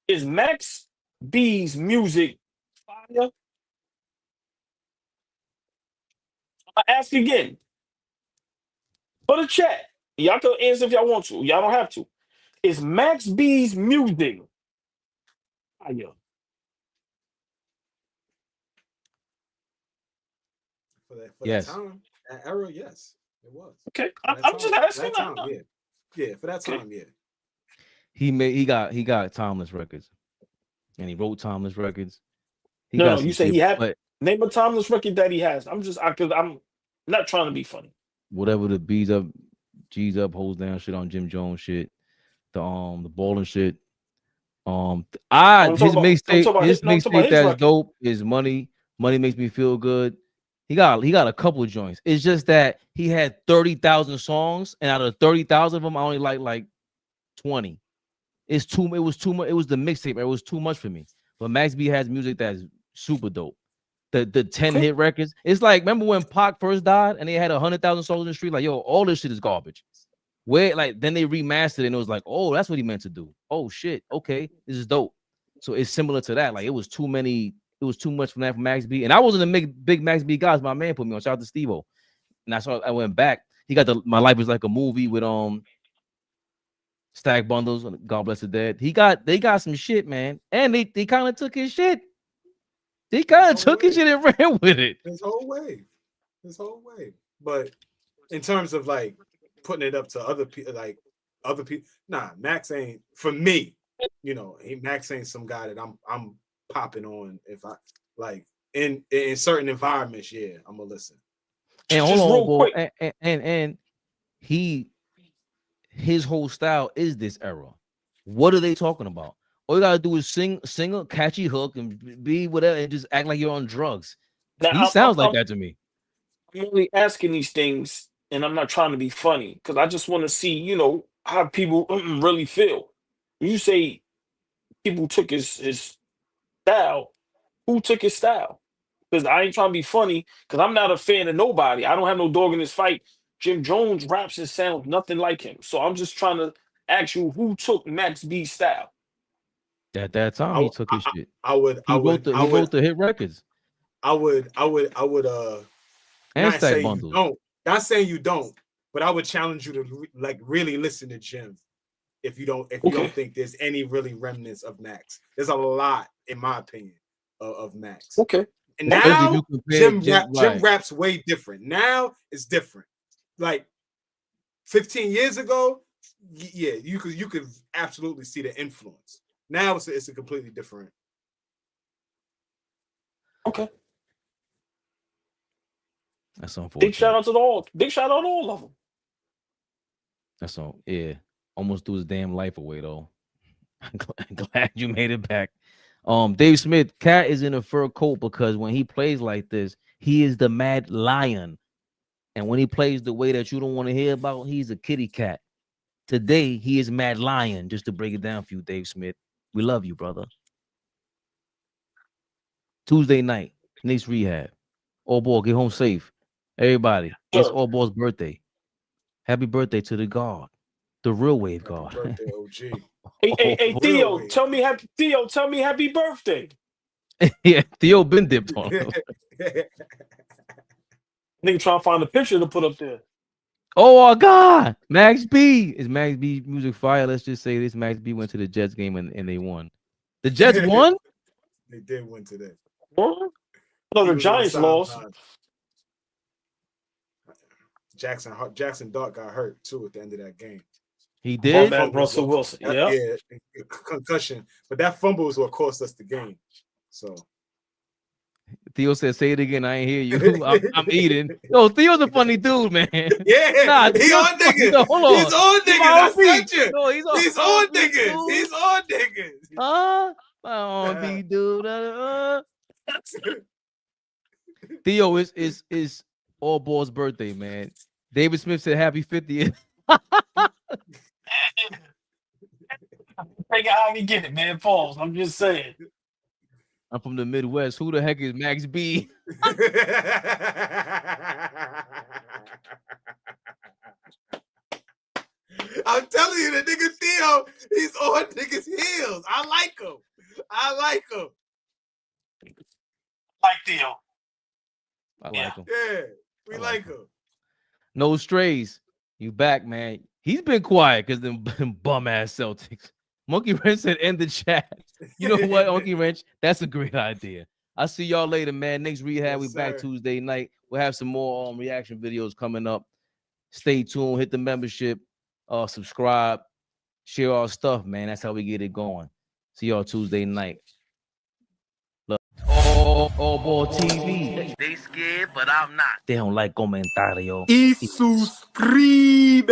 D: Is Max B's music fire? I ask again. For the chat, y'all can answer if y'all want to. Y'all don't have to. Is Max B's music? Yeah.
C: For that
A: Yes.
C: time, that era, yes, it was.
D: Okay,
C: For that
D: I'm
C: time-
D: just asking.
C: that time, yeah, for that
D: Okay.
C: time, yeah.
A: He got timeless records, and he wrote timeless records. He
D: No,
A: got
D: no,
A: some
D: you say
A: shit,
D: he had.
A: but
D: Name a timeless record that he has. Because I'm not trying to be funny.
A: whatever the G's up, holds down shit on Jim Jones shit, the balling shit.
D: I'm talking about
A: His
D: I'm talking about
A: mixtape
D: his
A: that's
D: record.
A: dope is Money. Money makes me feel good. He got a couple of joints. It's just that he had 30,000 songs, and out of 30,000 of them, I only like 20. It was too much. It was the mixtape. It was too much for me. But Max B has music that's super dope. The 10 hit records. It's like, remember when Pac first died and they had 100,000 songs in the street? Like, yo, all this shit is garbage. Where like then they remastered it and it was like, oh, that's what he meant to do. Oh shit, okay, this is dope. So it's similar to that. Like it was too many. It was too much from that for Max B. And I wasn't a big Max B guy. My man put me on. Shout out to Steve-O. And I went back. He got My Life Was Like a Movie with Stack Bundles. God Bless the Dead. They got some shit, man. And they kind of took his shit. They kind of took his shit and ran with it.
C: His whole wave. But in terms of like putting it up to other people, nah, Max ain't for me. You know, Max ain't some guy that I'm popping on if I like in certain environments. Yeah, I'm gonna listen.
A: And
D: Just
A: hold on,
D: real
A: boy.
D: quick.
A: And his whole style is this era. What are they talking about? All you gotta do is sing a catchy hook and be whatever and just act like you're on drugs.
D: Now,
A: He sounds like that to me.
D: I'm only asking these things, and I'm not trying to be funny because I just want to see, how people really feel. You say people took his style. Who took his style? Because I ain't trying to be funny. Because I'm not a fan of nobody. I don't have no dog in this fight. Jim Jones raps and sounds nothing like him. So I'm just trying to ask you who took Max B's style.
A: At that time, he took his shit. He wrote the hit records.
C: I would
A: And
C: not
A: Stack
C: say
A: Bundles.
C: you don't. Not saying you don't, but I would challenge you to like really listen to Jim. If you don't think there's any really remnants of Max, there's a lot, in my opinion, of Max.
D: Okay.
C: And now Jim
A: right.
C: raps way different. Now it's different. Like 15 years ago, yeah, you could absolutely see the influence. Now it's a completely different.
D: Okay.
A: That's unfortunate.
D: Big shout out to all of them.
A: That's all. Yeah. Almost threw his damn life away though. I'm glad you made it back. Dave Smith, Cat is in a fur coat because when he plays like this, he is the mad lion. And when he plays the way that you don't want to hear about, he's a kitty cat. Today, he is mad lion, just to break it down for you, Dave Smith. We love you, brother. Tuesday night, Knicks Rehab. AllBall, get home safe. Everybody, it's AllBall's birthday. Happy birthday to the God, the real wave God.
C: Birthday, OG.
D: Hey, Theo, tell me happy birthday.
A: Yeah, Theo been dipped on him.
D: Nigga trying to find a picture to put up there.
A: Oh my God, Max B. Is Max B music fire? Let's just say this: Max B went to the Jets game and they won. The Jets won.
C: They did win today.
D: What? No, the Giants lost.
C: Jackson Dart got hurt too at the end of that game.
A: He did.
D: Russell Wilson. Yeah,
C: concussion. But that fumble is what cost us the game. So
A: Theo said, "Say it again. I ain't hear you. I'm eating." Yo, Theo's a funny dude, man.
C: Yeah,
A: nah,
C: he on niggas.
A: Hold on.
C: He's on niggas. I said you.
A: No, he's
C: on niggas. He's on niggas.
A: On B dude. Theo is AllBall's birthday, man. David Smith said, "Happy 50th."
D: Take it how you get it, man. Pause. I'm just saying.
A: I'm from the Midwest. Who the heck is Max B?
C: I'm telling you, the nigga Theo, he's on niggas' heels. I like him.
D: Like Theo.
A: I like him.
C: Yeah, we like him.
A: No strays. You back, man. He's been quiet because them bum ass Celtics. Monkey Wrench said end the chat. You know what, Monkey Wrench? That's a great idea. I'll see y'all later, man. Knicks Rehab.
C: Yes,
A: We back
C: sir.
A: Tuesday night. We'll have some more reaction videos coming up. Stay tuned. Hit the membership. Subscribe. Share our stuff, man. That's how we get it going. See y'all Tuesday night. Look. AllBall TV. They scared, but I'm not. They don't like comentario.
C: Y suscribe.